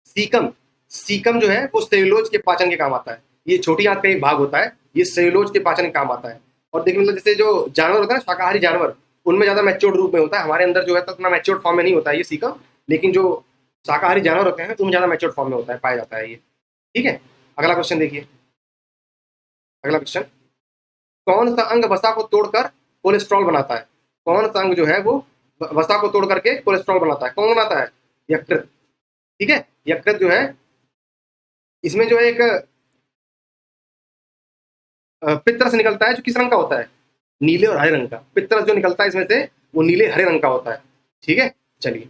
सीकम। सीकम जो है वो सेल्यूलोज के पाचन के काम आता है। ये छोटी आंत का एक भाग होता है, ये सेल्यूलोज के पाचन के काम आता है। और देखिए, मतलब जैसे जो जानवर होता है ना, शाकाहारी जानवर, उनमें ज्यादा मैच्योर्ड रूप में होता है। हमारे अंदर जो है तो उतना मैच्योर्ड फॉर्म में नहीं होता है ये सीकम। लेकिन जो शाकाहारी जानवर होते हैं उनमें ज्यादा मैच्योर्ड फॉर्म में होता है, पाया जाता है ये। ठीक है, अगला क्वेश्चन देखिए, अगला क्वेश्चन, कौन सा अंग वसा को तोड़कर कोलेस्ट्रॉल बनाता है? कौन सा अंग जो है वो वसा को तोड़ करके कोलेस्ट्रॉल बनाता है? कौन बनाता है? यकृत। ठीक है, यकृत जो है, इसमें जो है एक पित्तरस निकलता है, जो किस रंग का होता है? नीले और हरे रंग का। पित्तरस जो निकलता है इसमें से, वो नीले हरे रंग का होता है। ठीक है, चलिए,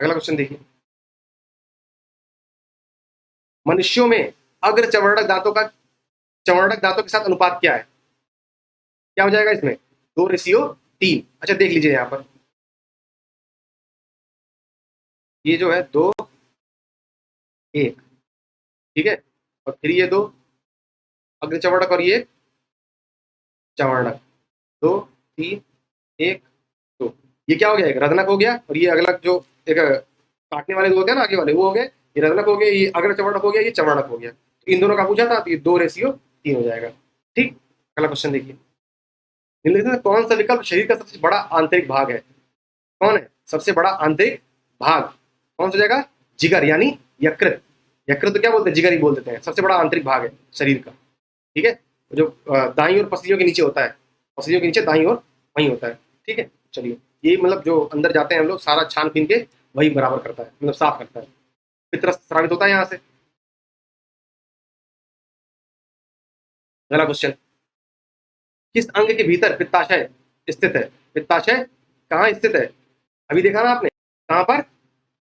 अगला क्वेश्चन देखिए, मनुष्यों में अग्र चवर्णक दांतों का चवर्णक दांतों के साथ अनुपात क्या है? क्या हो जाएगा इसमें? 2:3। अच्छा, देख लीजिए यहाँ पर, ये जो है 2:1। ठीक है, और फिर ये दो अग्र चवर्णक और ये चवर्णक, 2:3:1। तो ये क्या हो गया? एक रदनक हो गया। और ये अगला जो एक काटने वाले दो होते हैं ना आगे वाले, वो हो गए। ये रदनक हो गया, ये अग्र चवर्णक हो गया, ये चवर्णक हो गया। तो इन दोनों का पूछा था, तो ये 2:3 हो जाएगा। ठीक, अगला क्वेश्चन देखिए, निम्नलिखित में कौन सा विकल्प शरीर का सबसे बड़ा आंतरिक भाग है? कौन है सबसे बड़ा आंतरिक भाग? कौन सा जाएगा? जिगर यानी यकृत। यकृत तो क्या बोलते हैं, जिगर ही बोल देते हैं। सबसे बड़ा आंतरिक भाग है शरीर का, ठीक है, जो दाईं और पसलियों के नीचे होता है, पसलियों के नीचे दाईं और वहीं होता है, ठीक है। चलिए, ये मतलब जो अंदर जाते हैं हम लोग, सारा छान पीन के वही बराबर करता है, मतलब साफ करता है, पितरस स्रावित होता है यहाँ से। अगला क्वेश्चन, किस अंग के भीतर पित्ताशय स्थित है? पित्ताशय कहाँ स्थित है? अभी देखा ना आपने, कहाँ पर?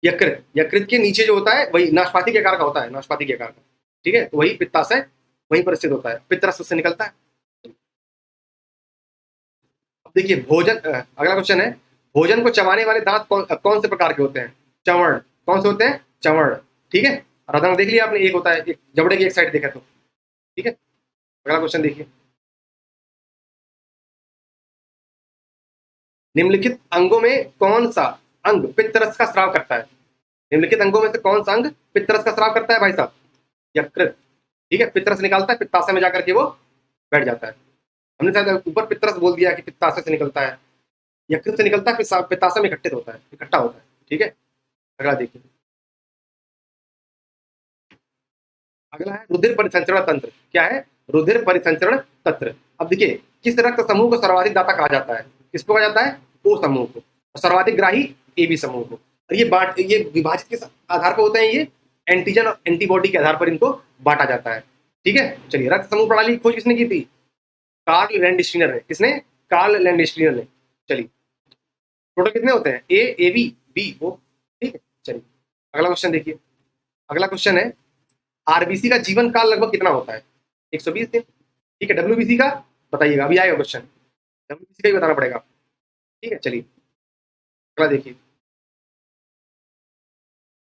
यकृत। यकृत के नीचे जो होता है वही नाशपाती के आकार का होता है, नाशपाती के आकार का, ठीक है, तो वही पित्ताशय वहीं पर स्थित होता है, पितरस उससे निकलता है। अब देखिए भोजन, अगला क्वेश्चन है, भोजन को चबाने वाले दांत कौन से प्रकार के होते हैं? चवर्ण। कौन से होते हैं? चवर्ण, ठीक है। रदंग देख लिया आपने, एक होता है, एक जबड़े की एक साइड देखा तो, ठीक है। अगला क्वेश्चन देखिए, निम्नलिखित अंगों में कौन सा अंग पित्तरस का स्राव करता है? निम्नलिखित अंगों में से कौन सा अंग पित्तरस का स्राव करता है भाई साहब? यकृत, ठीक है, पित्तरस निकालता है, पित्ताशय में जाकर के वो बैठ जाता है। हमने शायद ऊपर पित्तरस बोल दिया कि पित्ताशय से निकलता है, यकृत से निकलता है, पित्ताशय में इकट्ठित होता है, इकट्ठा होता है, ठीक है। अगला देखिए, अगला है रुधिर परिसंचरण तंत्र। क्या है? रुधिर परिसंचरण तंत्र। अब देखिए, किस रक्त समूह को सर्वाधिक दाता कहा जाता है? किसको कहा जाता है? ओ समूह को। और सर्वाधिक ग्राही ए बी समूह को। और ये विभाजित किस आधार पर होते हैं? ये एंटीजन और एंटीबॉडी के आधार पर इनको बांटा जाता है, ठीक है। चलिए, रक्त समूह प्रणाली की खोज किसने की थी? कार्ल लैंडस्टीनर ने। किसने? कार्ल लैंडस्टीनर ने। चलिए, टोटल कितने होते हैं? ए बी बी ओ, ठीक है। चलिए, अगला क्वेश्चन देखिए, अगला क्वेश्चन है, आरबीसी का जीवन काल लगभग कितना होता है? 120 दिन, ठीक है। डब्ल्यूबीसी का बताइएगा, अभी आएगा क्वेश्चन, डब्ल्यूबीसी का ही बताना पड़ेगा, ठीक है। चलिए, अगला देखिए,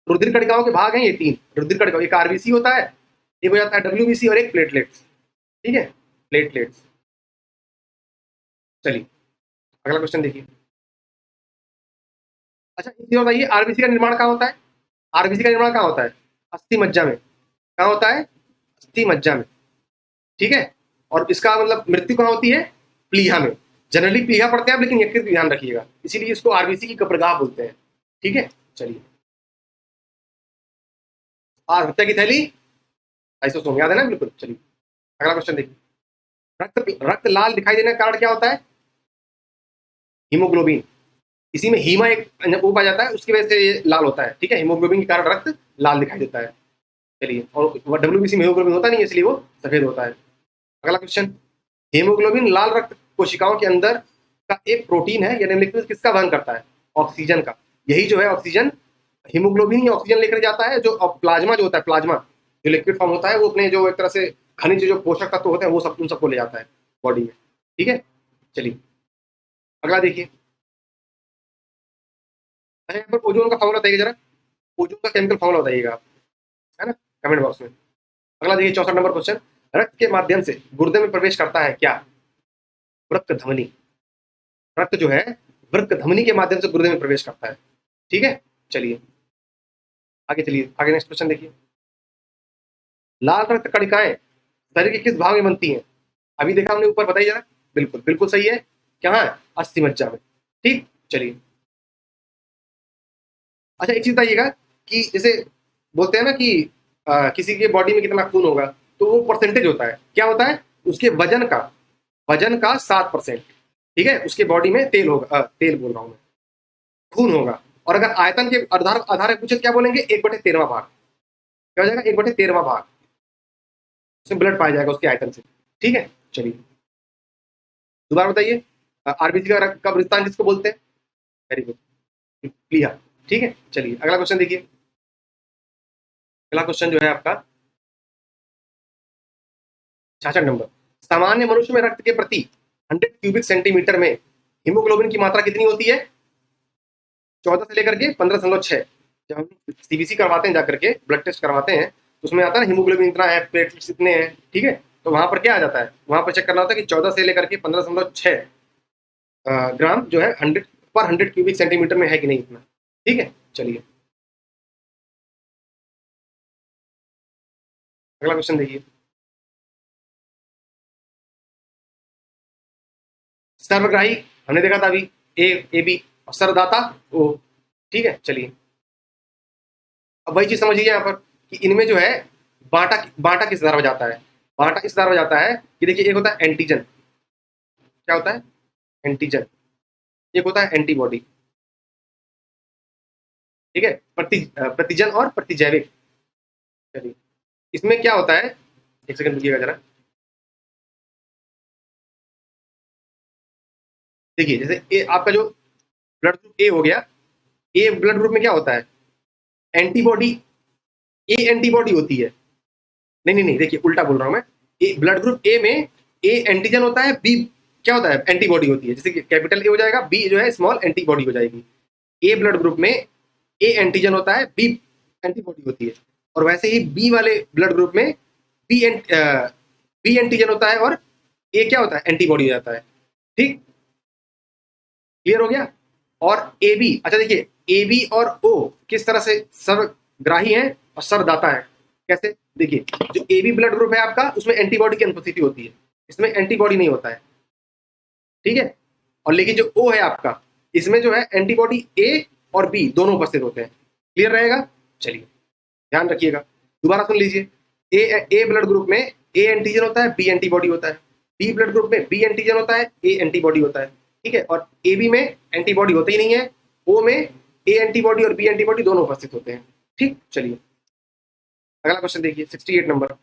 रुधिर कणिकाओं के भाग हैं ये तीन। रुधिर कणिका, एक आरबीसी होता है, एक हो जाता है डब्ल्यूबीसी, और एक प्लेटलेट्स, ठीक है, प्लेटलेट्स। चलिए, अगला क्वेश्चन देखिए, अच्छा ये बताइए, आरबीसी का निर्माण कहाँ होता है? आरबीसी का निर्माण कहाँ होता है? अस्थि मज्जा में। कहाँ होता है? अस्थि मज्जा में, ठीक है। और इसका मतलब मृत्यु कहाँ होती है? प्लीहा में। जनरली प्लीहा पढ़ते हैं आप, लेकिन यकृत ध्यान रखिएगा, इसीलिए इसको आरबीसी की कब्रगाह बोलते हैं, ठीक है। चलिए, और हत्या की थैली लाइसोसोम, याद है ना? बिल्कुल। चलिए, अगला क्वेश्चन देखिए, रक्त रक्त लाल दिखाई देने का कारण क्या होता है? हीमोग्लोबिन। इसी में हीमा एक वो पाया जाता है, उसकी वजह से ये लाल होता है, ठीक है। हीमोग्लोबिन के कारण रक्त लाल दिखाई देता है। चलिए, और डब्ल्यूबीसी में हीमोग्लोबिन होता नहीं है, इसलिए वो सफेद होता है। अगला क्वेश्चन, हीमोग्लोबिन लाल रक्त कोशिकाओं के अंदर का एक प्रोटीन है, या निम्नलिखित में किसका वहन करता है? ऑक्सीजन का। यही जो है ऑक्सीजन, हीमोग्लोबिन ही ऑक्सीजन लेकर जाता है, जो प्लाज्मा जो होता है, प्लाज्मा जो लिक्विड फॉर्म होता है, वो अपने जो एक तरह से खनिज जो पोषक तत्व होते हैं वो सब उन सबको ले जाता है बॉडी में, ठीक है। चलिए, अगला देखिए, अच्छा यहाँ पर ओजोन का फॉर्मूला बताइए जरा, ओजोन का केमिकल फॉर्मूला बताइएगा आप, है ना, कमेंट बॉक्स में। अगला देखिए, 64 नंबर क्वेश्चन, रक्त के माध्यम से गुर्दे में प्रवेश करता है क्या? वृक्क धमनी। रक्त जो है वृक्क धमनी के माध्यम से गुर्दे में प्रवेश करता है, ठीक है। चलिए, आगे चलिए, आगे नेक्स्ट क्वेश्चन देखिए, लाल रक्त कणिकाएं शरीर के किस भाग में बनती हैं? अभी देखा हमने ऊपर, बताइए जरा। बिल्कुल बिल्कुल सही है, कहाँ है? अस्थि मज्जा में, ठीक। चलिए, अच्छा एक चीज बताइएगा, कि जैसे बोलते हैं ना कि किसी के बॉडी में कितना खून होगा, तो वो परसेंटेज होता है, क्या होता है? उसके वजन का 7%, ठीक है। उसके बॉडी में तेल होगा, तेल बोल रहा हूँ मैं, खून होगा। और अगर आयतन के आधार आधार पूछे तो क्या बोलेंगे? 1/13 भाग। क्या हो जाएगा? 1/13 भाग, उसमें ब्लड पाया जाएगा उसके आयतन से, ठीक है। चलिए, दोबारा बताइए, आरबीसी का कब्रिस्तान किसको बोलते हैं? वेरी गुड, प्लीहा, ठीक है। चलिए, अगला क्वेश्चन देखिए, अगला क्वेश्चन जो है आपका 66 नंबर, सामान्य मनुष्य में रक्त के प्रति 100 क्यूबिक सेंटीमीटर में हीमोग्लोबिन की मात्रा कितनी होती है? 14 से लेकर के 15.6। जब हम सीबीसी करवाते हैं, जाकर के ब्लड टेस्ट करवाते हैं, तो उसमें आता है ना हीमोग्लोबिन इतना है, प्लेटलेट्स इतने हैं, ठीक है। तो वहां पर क्या आ जाता है? वहां पर चेक करना होता है कि 14 से लेकर के 15.6 ग्राम जो है 100 क्यूबिक सेंटीमीटर में है कि नहीं इतना, ठीक है। चलिए, अगला क्वेश्चन देखिए, सर्वग्राही हमने देखा था अभी, ए बी, और सर्वदाता ओ। ठीक है, चलिए अब वही चीज समझिए यहाँ पर कि इनमें जो है बांटा बांटा किस आधार पर जाता है। बांटा इस आधार पर जाता है कि देखिए, एक होता है एंटीजन, क्या होता है एंटीजन, एक होता है एंटीबॉडी। ठीक है, प्रतिजन और प्रतिजैविक। चलिए इसमें क्या होता है, एक सेकंड रुकिएगा जरा। देखिए जैसे ए आपका जो ब्लड ग्रुप ए हो गया, ए ब्लड ग्रुप में क्या होता है, एंटीबॉडी, ए एंटीबॉडी होती है। नहीं नहीं नहीं, देखिए उल्टा बोल रहा हूं मैं। ए ब्लड ग्रुप ए में ए एंटीजन होता है, बी क्या होता है एंटीबॉडी होती है। जैसे कि कैपिटल ए हो जाएगा, बी जो है स्मॉल एंटीबॉडी हो जाएगी। ए ब्लड ग्रुप में ए एंटीजन होता है, बी एंटीबॉडी होती है। और वैसे ही बी वाले ब्लड ग्रुप में बी बी एंटीजन होता है और ए क्या होता है एंटीबॉडी हो जाता है। ठीक, क्लियर हो गया। और ए बी, अच्छा देखिए ए बी और ओ किस तरह से सर्वग्राही हैं और सर्वदाता है। कैसे, देखिए जो ए बी ब्लड ग्रुप है आपका, उसमें एंटीबॉडी की अनुपस्थिति होती है, इसमें एंटीबॉडी नहीं होता है। ठीक है, और लेकिन जो ओ है आपका, इसमें जो है एंटीबॉडी ए और बी दोनों उपस्थित होते हैं। क्लियर रहेगा, चलिए ध्यान रखिएगा, दोबारा सुन लीजिए। ए ब्लड ग्रुप में ए एंटीजन होता है, बी एंटीबॉडी होता है। बी ब्लड ग्रुप में बी एंटीजन होता है, ए एंटीबॉडी होता है। ठीक है, और ए बी में एंटीबॉडी होते ही नहीं है, ओ में ए एंटीबॉडी और बी एंटीबॉडी दोनों उपस्थित होते हैं। ठीक, चलिए अगला क्वेश्चन देखिए 68 नंबर।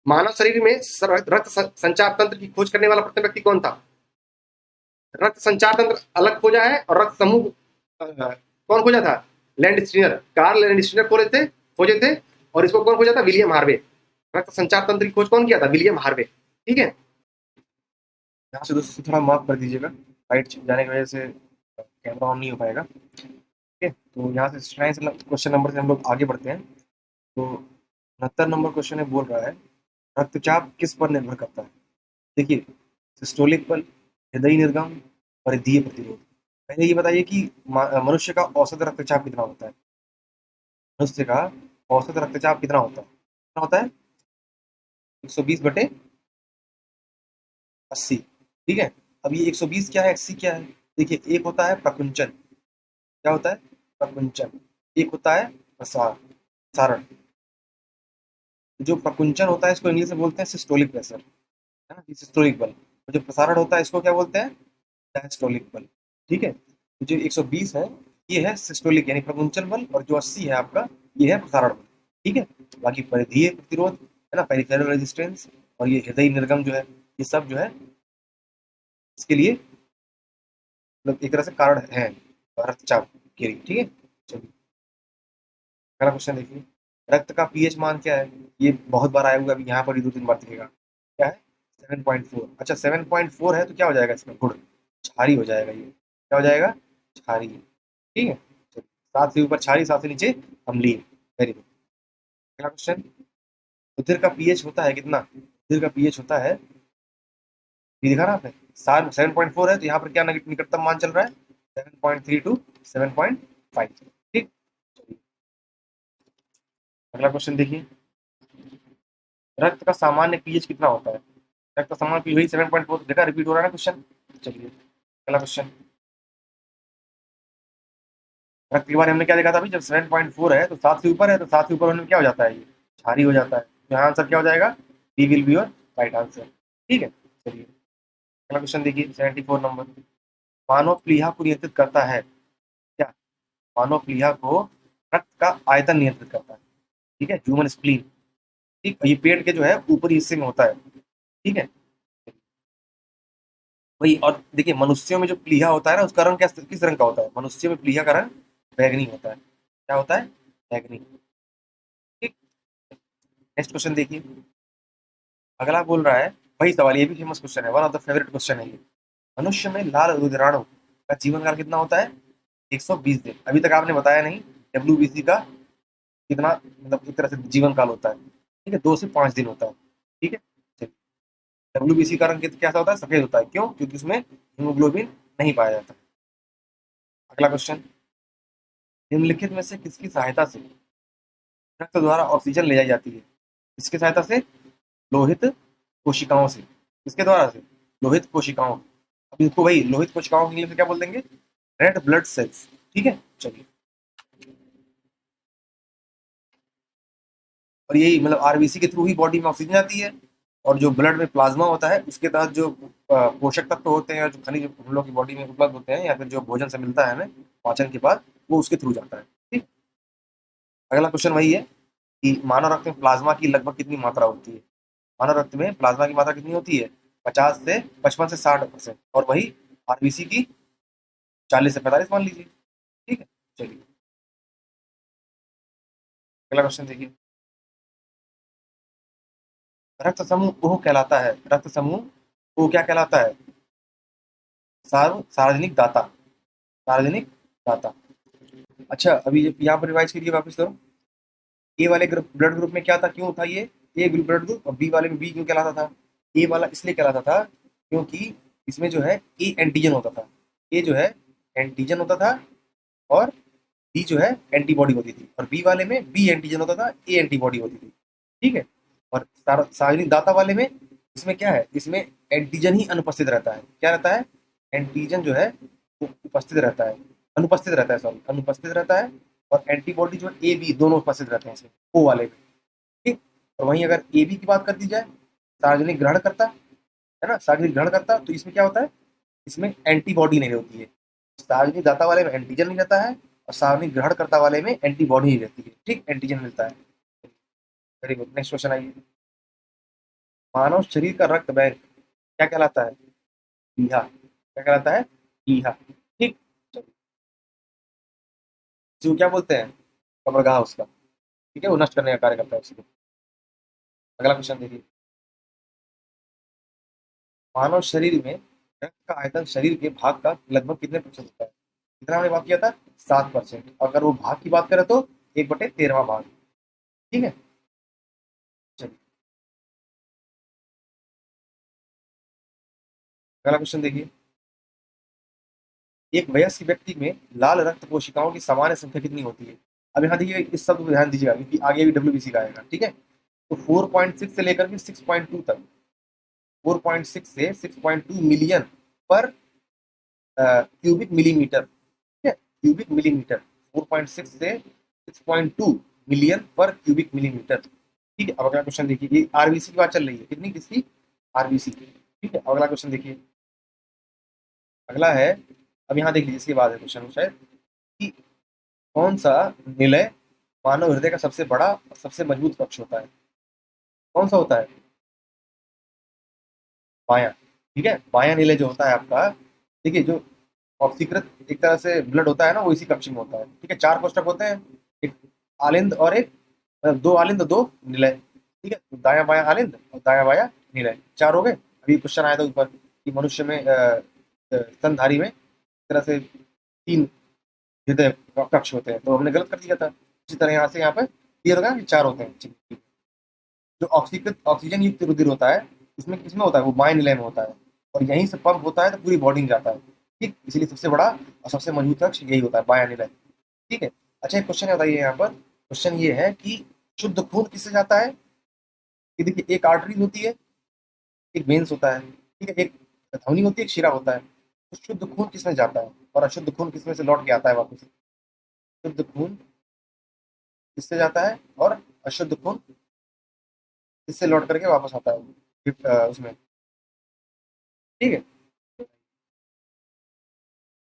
मानव शरीर में रक्त संचार तंत्र की खोज करने वाला प्रथम व्यक्ति कौन था। रक्त संचार तंत्र अलग खोजा है और रक्त समूह कौन खोजा था, Landsteiner, Karl Landsteiner खोजे थे। और इसको कौन खोजा था, विलियम हार्वे। रक्त संचार तंत्र की खोज कौन किया था, विलियम हार्वे। ठीक है, यहाँ से दोस्तों थोड़ा माफ कर दीजिएगा, लाइट जाने की वजह से कैमरा ऑन नहीं हो पाएगा। ठीक है, तो यहाँ से क्वेश्चन नंबर से हम लोग आगे बढ़ते हैं। तो 69 नंबर क्वेश्चन है, बोल रहा है रक्तचाप किस पर निर्भर करता है। देखिए सिस्टोलिक बल, हृदय निर्गम, परिधीय प्रतिरोध। पहले ये बताइए कि मनुष्य का औसत रक्तचाप कितना होता है। मनुष्य का औसत रक्तचाप कितना होता है, कितना होता है 120/80। ठीक है, अब ये 120 क्या है, 80 क्या है। देखिए एक होता है प्रकुंचन, क्या होता है प्रकुंचन, एक होता है प्रसारण। जो प्रकुंचन होता है इसको इंग्लिश में बोलते हैं सिस्टोलिक प्रेशर, है ना, सिस्टोलिक बल। और जो प्रसारण होता है इसको क्या बोलते हैं, डायस्टोलिक बल। ठीक है, तो जो 120 है ये है सिस्टोलिक यानी प्रकुंचन बल, और जो 80 है आपका ये है प्रसारण बल। ठीक है, बाकी परिधीय प्रतिरोध है ना, पेरिफेरल रेजिस्टेंस, और ये हृदय निर्गम जो है, ये सब जो है इसके लिए मतलब एक तरह से कारण है रक्तचाप के लिए। ठीक है, चलिए अगला क्वेश्चन देखिए। रक्त का पीएच मान क्या है, ये बहुत बार आया हुआ, अभी यहाँ पर ही 2-3 बार दिखेगा। क्या है 7.4। अच्छा 7.4 है तो क्या हो जाएगा इसमें, गुड़, क्षारी हो जाएगा। ये क्या हो जाएगा, क्षारी। ठीक है, 7 से ऊपर क्षारी, 7 से नीचे अम्लीय। Very good. अगला क्वेश्चन, रुधिर का पीएच होता है कितना। रुधिर का पीएच होता है, ये दिखा ना आपने, 7.4 है तो यहाँ पर क्या निकटतम मान चल रहा है, 7.3 to 7.5। ठीक, अगला क्वेश्चन देखिए। रक्त का सामान्य पीएच कितना होता है। रक्त का सामान्य पीएच 7.4, देखा रिपीट हो रहा है ना क्वेश्चन। चलिए अगला क्वेश्चन, रक्त के बारे में हमने क्या देखा था अभी, जब 7.4 है तो 7 से ऊपर है, तो 7 से ऊपर होने में क्या हो जाता है, ये क्षारी हो जाता है। तो यहाँ आंसर क्या हो जाएगा, B will be your right answer. ठीक है, चलिए अगला क्वेश्चन देखिए 74 नंबर। मानव प्लीहा को नियंत्रित करता है क्या। मानव प्लीहा को रक्त का आयतन नियंत्रित करता है। ठीक है, ह्यूमन स्प्लीन। ठीक, ये पेट के जो है ऊपरी हिस्से में होता है। ठीक है, वही। और देखिए मनुष्यों में जो प्लीहा होता है ना, उसका रंग क्या किस रंग का होता है, मनुष्यों में प्लीहा का रंग बैगनी होता है। क्या होता है, बैगनी। ठीक, नेक्स्ट क्वेश्चन देखिए। अगला बोल रहा है, वही सवाल, ये भी फेमस क्वेश्चन है, one of the favourite question है ये। मनुष्य में लाल रुधिराणु का जीवन काल कितना होता है, 120 दिन। अभी तक आपने बताया नहीं डब्ल्यूबीसी का कितना मतलब एक तरह से जीवन काल होता है। ठीक है, 2 से 5 दिन होता है। ठीक है, डब्ल्यूबीसी का रंग कैसा होता है, सफेद होता है। क्यों, क्योंकि उसमें हीमोग्लोबिन नहीं पाया जाता। अगला क्वेश्चन, निम्नलिखित में से किसकी सहायता से रक्त द्वारा ऑक्सीजन ले जाई जाती है। इसकी सहायता से, लोहित कोशिकाओं से। किसके द्वारा से, लोहित कोशिकाओं। अभी इसको वही लोहित कोशिकाओं के लिए क्या बोल देंगे, रेड ब्लड सेल्स। ठीक है, चलिए। और यही मतलब आरबीसी के थ्रू ही बॉडी में ऑक्सीजन जाती है, और जो ब्लड में प्लाज्मा होता है उसके तहत जो पोषक तत्व होते हैं, जो खनिज हम लोग की बॉडी में उपलब्ध होते हैं, या फिर जो भोजन से मिलता है हमें पाचन के बाद, वो उसके थ्रू जाता है। ठीक। अगला क्वेश्चन वही है कि मानव रक्त में प्लाज्मा की लगभग कितनी मात्रा होती है। मानव रक्त में प्लाज्मा की मात्रा कितनी होती है, 50 से 55 से 60%, और वही आरबीसी की 40 से 45 मान लीजिए। ठीक है, चलिए अगला क्वेश्चन देखिए। रक्त समूह ओह कहलाता है, रक्त समूह ओ क्या कहलाता है, सार्वजनिक दाता, सार्वजनिक दाता। अच्छा, अभी यहाँ पर रिवाइज करिए वापस तो। ए वाले ग्रुप ब्लड ग्रुप में क्या था, क्यों था ये ए ग्रुप ब्लड ग्रुप, और बी वाले में बी क्यों कहलाता था। ए वाला इसलिए कहलाता था क्योंकि इसमें जो है ए एंटीजन होता था, ए जो है एंटीजन होता था, और बी जो है एंटीबॉडी होती थी, और बी वाले में बी एंटीजन होता था, ए एंटीबॉडी होती थी। ठीक है। और सार्वजनिक दाता वाले में इसमें क्या है, इसमें एंटीजन ही अनुपस्थित रहता है। क्या रहता है, एंटीजन जो है वो उपस्थित रहता है, अनुपस्थित रहता है, सॉरी अनुपस्थित रहता है, और एंटीबॉडी जो ए बी दोनों उपस्थित रहते हैं इसमें, ओ वाले में। ठीक। और वहीं अगर ए बी की बात कर दी जाए, सार्वजनिक ग्रहण करता है ना, सार्वजनिक ग्रहण करता, तो इसमें क्या होता है, इसमें एंटीबॉडी नहीं होती है। सार्वजनिक दाता वाले में एंटीजन नहीं रहता है, और सार्वजनिक ग्रहणकर्ता वाले में एंटीबॉडी नहीं रहती है। ठीक, एंटीजन मिलता है। वेरी गुड, नेक्स्ट क्वेश्चन आइए। मानव शरीर का रक्त बैंक क्या कहलाता है, लीहा। क्या कहलाता है, लीहा। ठीक। जो क्या बोलते हैं, कब्रगाह उसका। ठीक है, वो नष्ट करने का कार्य करता है उसको। अगला क्वेश्चन देखिए। मानव शरीर में रक्त का आयतन शरीर के भाग का लगभग कितने प्रतिशत होता है। कितना हमने बात किया था, 7%। अगर वो भाग की बात करें तो 1/13 भाग। ठीक है, चलिए अगला क्वेश्चन देखिए। एक वयस्क व्यक्ति में लाल रक्त कोशिकाओं की सामान्य संख्या कितनी होती है। अब यहाँ देखिए, इस शब्द को ध्यान दीजिएगा क्योंकि आगे भी डब्ल्यूबीसी का आएगा। ठीक है, तो 4.6 से लेकर के 6.2 तक, 4.6 से 6.2 मिलियन पर क्यूबिक मिलीमीटर। ठीक है, क्यूबिक मिलीमीटर, 4.6 से 6.2 मिलियन पर क्यूबिक मिलीमीटर। ठीक है, अब अगला क्वेश्चन देखिए। ये आरबीसी की बात चल रही है, कितनी, किसकी, आरबीसी की। ठीक है, अगला क्वेश्चन देखिए। अगला है, अब यहाँ देख लीजिए, इसके बाद है क्वेश्चन शायद, कि कौन सा निलय मानव हृदय का सबसे बड़ा और सबसे मजबूत कक्ष होता है। कौन सा होता है, बायां। ठीक है, बायां निलय जो होता है आपका, देखिए जो ऑक्सीकृत एक तरह से ब्लड होता है ना, वो इसी कक्ष में होता है। ठीक है, 4 कोष्ठक होते हैं, एक आलिंद और एक, दो आलिंद दो निलय। ठीक है, तो दाया बाया आलिंद और दाया बाया निलय, 4 हो गए। अभी क्वेश्चन आया था ऊपर कि मनुष्य में स्तनधारी में इस तरह से 3 हृदय कक्ष होते हैं, तो हमने गलत कर दिया था। इसी तरह यहाँ से यहाँ पे क्लियर होगा कि 4 होते हैं। ठीक। जो ऑक्सीकृत ऑक्सीजन युक्त रुधिर होता है, उसमें किसमें होता है, वो बाएं निलय में होता है, और यहीं से पंप होता है तो पूरी बॉडी में जाता है। ठीक, इसलिए सबसे बड़ा और सबसे मजबूत कक्ष यही होता है, बायां निलय। ठीक है। अच्छा, एक क्वेश्चन बताइए यहाँ पर, क्वेश्चन ये है कि शुद्ध खून किससे जाता है। कि देखिए, एक आर्टरी होती है, एक वेन्स होता है। ठीक है, एक धमनी होती है, एक शिरा होता है। तो शुद्ध खून किसमें जाता है, और अशुद्ध खून किसमें से लौट के आता है वापस। शुद्ध खून किससे जाता है, और अशुद्ध खून किससे लौट करके वापस आता है, उसमें। ठीक है,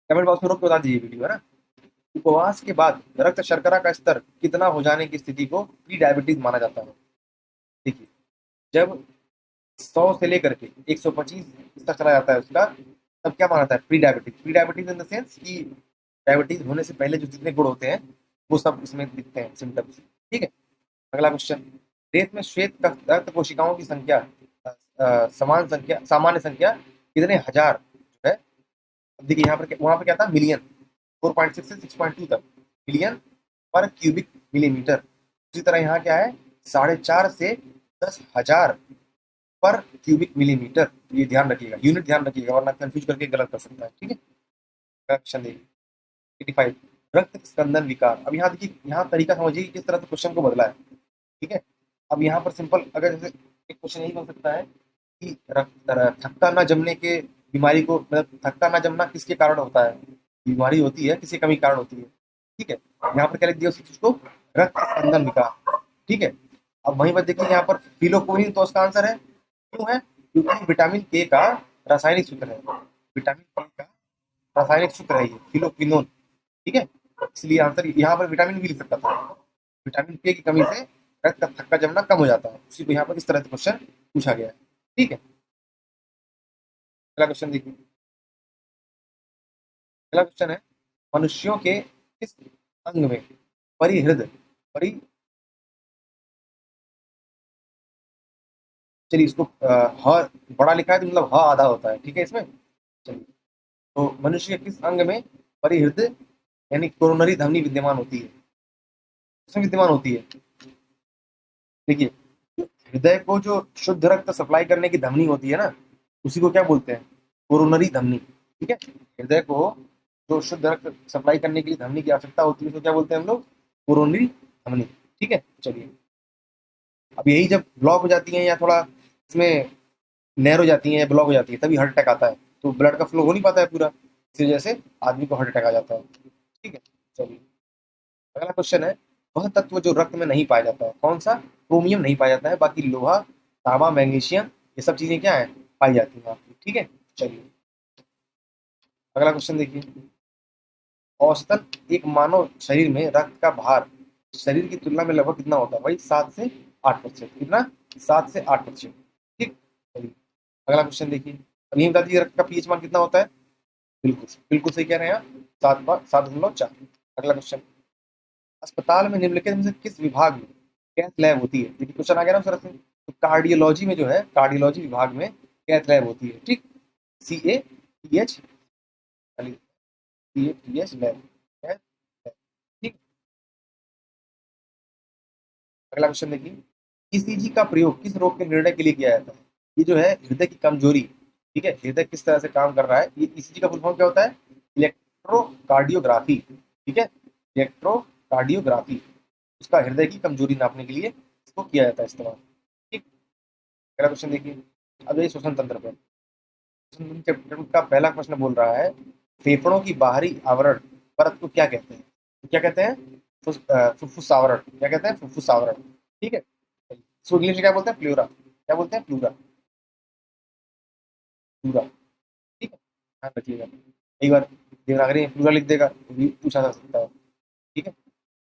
कमेंट बॉक्स में रोक के बता दीजिए वीडियो, है ना। उपवास के बाद रक्त शर्करा का स्तर कितना हो जाने की स्थिति को प्री डायबिटीज माना जाता है। देखिए, जब 100 से लेकर के 125 तक चला जाता है उसका, तब क्या माना जाता है, pre diabetes. Pre diabetes in the sense कि डायबिटीज होने से पहले जो जितने गुण होते हैं वो सब इसमें दिखते हैं, सिम्टम्स। ठीक है, अगला क्वेश्चन। रेत में श्वेत रक्त कोशिकाओं की संख्या, सामान्य संख्या कितने हजार है। अब देखिए यहाँ पर वहां पर क्या था, मिलियन, 4.6 से 6.2 तक मिलियन पर क्यूबिक मिलीमीटर। उसी तरह यहाँ क्या है, 4.5 से 10,000 पर क्यूबिक मिलीमीटर। ये ध्यान रखिएगा, यूनिट ध्यान रखिएगा, वरना कंफ्यूज करके गलत कर सकता है। ठीक है, क्वेश्चन देखिए 85, रक्त स्कंदन विकार। अब यहाँ देखिए, यहाँ तरीका समझिए कि किस तरह से क्वेश्चन को बदला है। ठीक है, अब यहाँ पर सिंपल, अगर जैसे एक क्वेश्चन यही बन सकता है कि रक्त थक्का न जमने के बीमारी को मतलब थक्का ना जमना किसके कारण होता है, बीमारी होती है किसी कमी के कारण होती है। ठीक है, यहाँ पर क्या लिख दिया उसी चीज को, रक्त स्पंदन विकार। ठीक है, अब वहीं पर देखिए यहाँ पर फिलोक्विन, तो उसका आंसर है। क्यों है, क्योंकि विटामिन के का रासायनिक सूत्र है, विटामिन के का रासायनिक सूत्र है ये फिलोक्विनोन। ठीक है, इसलिए आंसर यहाँ पर विटामिन भी लिख सकता था। विटामिन के की कमी से रक्त का थक्का जमना कम हो जाता है, उसी को यहाँ पर इस तरह से क्वेश्चन पूछा गया है। ठीक है, अगला क्वेश्चन देखिए। अगला क्वेश्चन है, मनुष्यों के किस अंग में परिहृद परि चलिए इसको ह बड़ा लिखा है तो मतलब ह आधा होता है, ठीक है इसमें। चलिए, तो मनुष्य के किस अंग में परिहृद यानी कोरोनरी धमनी विद्यमान होती है, इसमें विद्यमान होती है। देखिए, हृदय को जो शुद्ध रक्त सप्लाई करने की धमनी होती है ना, उसी को क्या बोलते हैं, कोरोनरी धमनी। ठीक है, हृदय को जो शुद्ध रक्त सप्लाई करने के लिए धमनी की आवश्यकता होती है उसको क्या बोलते हैं हम लोग, कोरोनरी धमनी। ठीक है, चलिए, अब यही जब ब्लॉक हो जाती है या थोड़ा इसमें नैरो हो जाती है या ब्लॉक हो जाती है तभी हार्ट अटैक आता है, तो ब्लड का फ्लो हो नहीं पाता है पूरा, इसी वजह से आदमी को हार्ट अटैक आ जाता है। ठीक है, चलिए, अगला क्वेश्चन है, वह तत्व जो रक्त में नहीं पाया जाता है कौन सा, क्रोमियम नहीं पाया जाता है, बाकी लोहा, तांबा, मैग्नीशियम ये सब चीजें क्या है, पाई जाती हैं आपकी। ठीक है, चलिए, अगला क्वेश्चन देखिए। औसतन एक मानव शरीर में रक्त का भार शरीर की तुलना में लगभग कितना होता है, वही 7 से 8%। कितना, 7 से 8%। ठीक, चलिए, अगला क्वेश्चन देखिए। अब ये बता दीजिए रक्त का पीएच मान कितना होता है, बिल्कुल बिल्कुल सही कह रहे हैं आप, 7.4। अगला क्वेश्चन, अस्पताल में निम्नलिखित में से किस विभाग में कैथ लैब होती है, देखिए क्वेश्चन आ गया ना सर से, तो कार्डियोलॉजी में जो है, कार्डियोलॉजी विभाग में कैथ लैब होती है। ठीक, CATH, CATH lab, cath lab. ठीक, अगला क्वेश्चन देखिए, ईसीजी का प्रयोग किस रोग के निर्णय के लिए किया जाता है, ये जो है हृदय की कमजोरी। ठीक है, हृदय किस तरह से काम कर रहा है, ये ईसीजी का फुल फॉर्म क्या होता है, इलेक्ट्रोकार्डियोग्राफी। ठीक है, इलेक्ट्रोकार्डियोग्राफी, उसका हृदय की कमजोरी नापने के लिए इसको किया जाता है इस्तेमाल। ठीक, अगला क्वेश्चन देखिए। अब ये श्वसन तंत्र पर, श्वसन तंत्र चैप्टर का पहला प्रश्न बोल रहा है, फेफड़ों की बाहरी आवरण परत को क्या कहते हैं, तो क्या कहते हैं, फुफ्फुस आवरण, क्या कहते हैं, फुफ्फुस आवरण। ठीक है, इसको इंग्लिश में क्या बोलते हैं, प्लूरा, क्या बोलते हैं, प्लूरा, प्लूरा। ठीक है, ध्यान रखिएगा, कई बार देवनागरी में प्लूरा लिख देगा तो भी पूछा जा सकता है। ठीक है,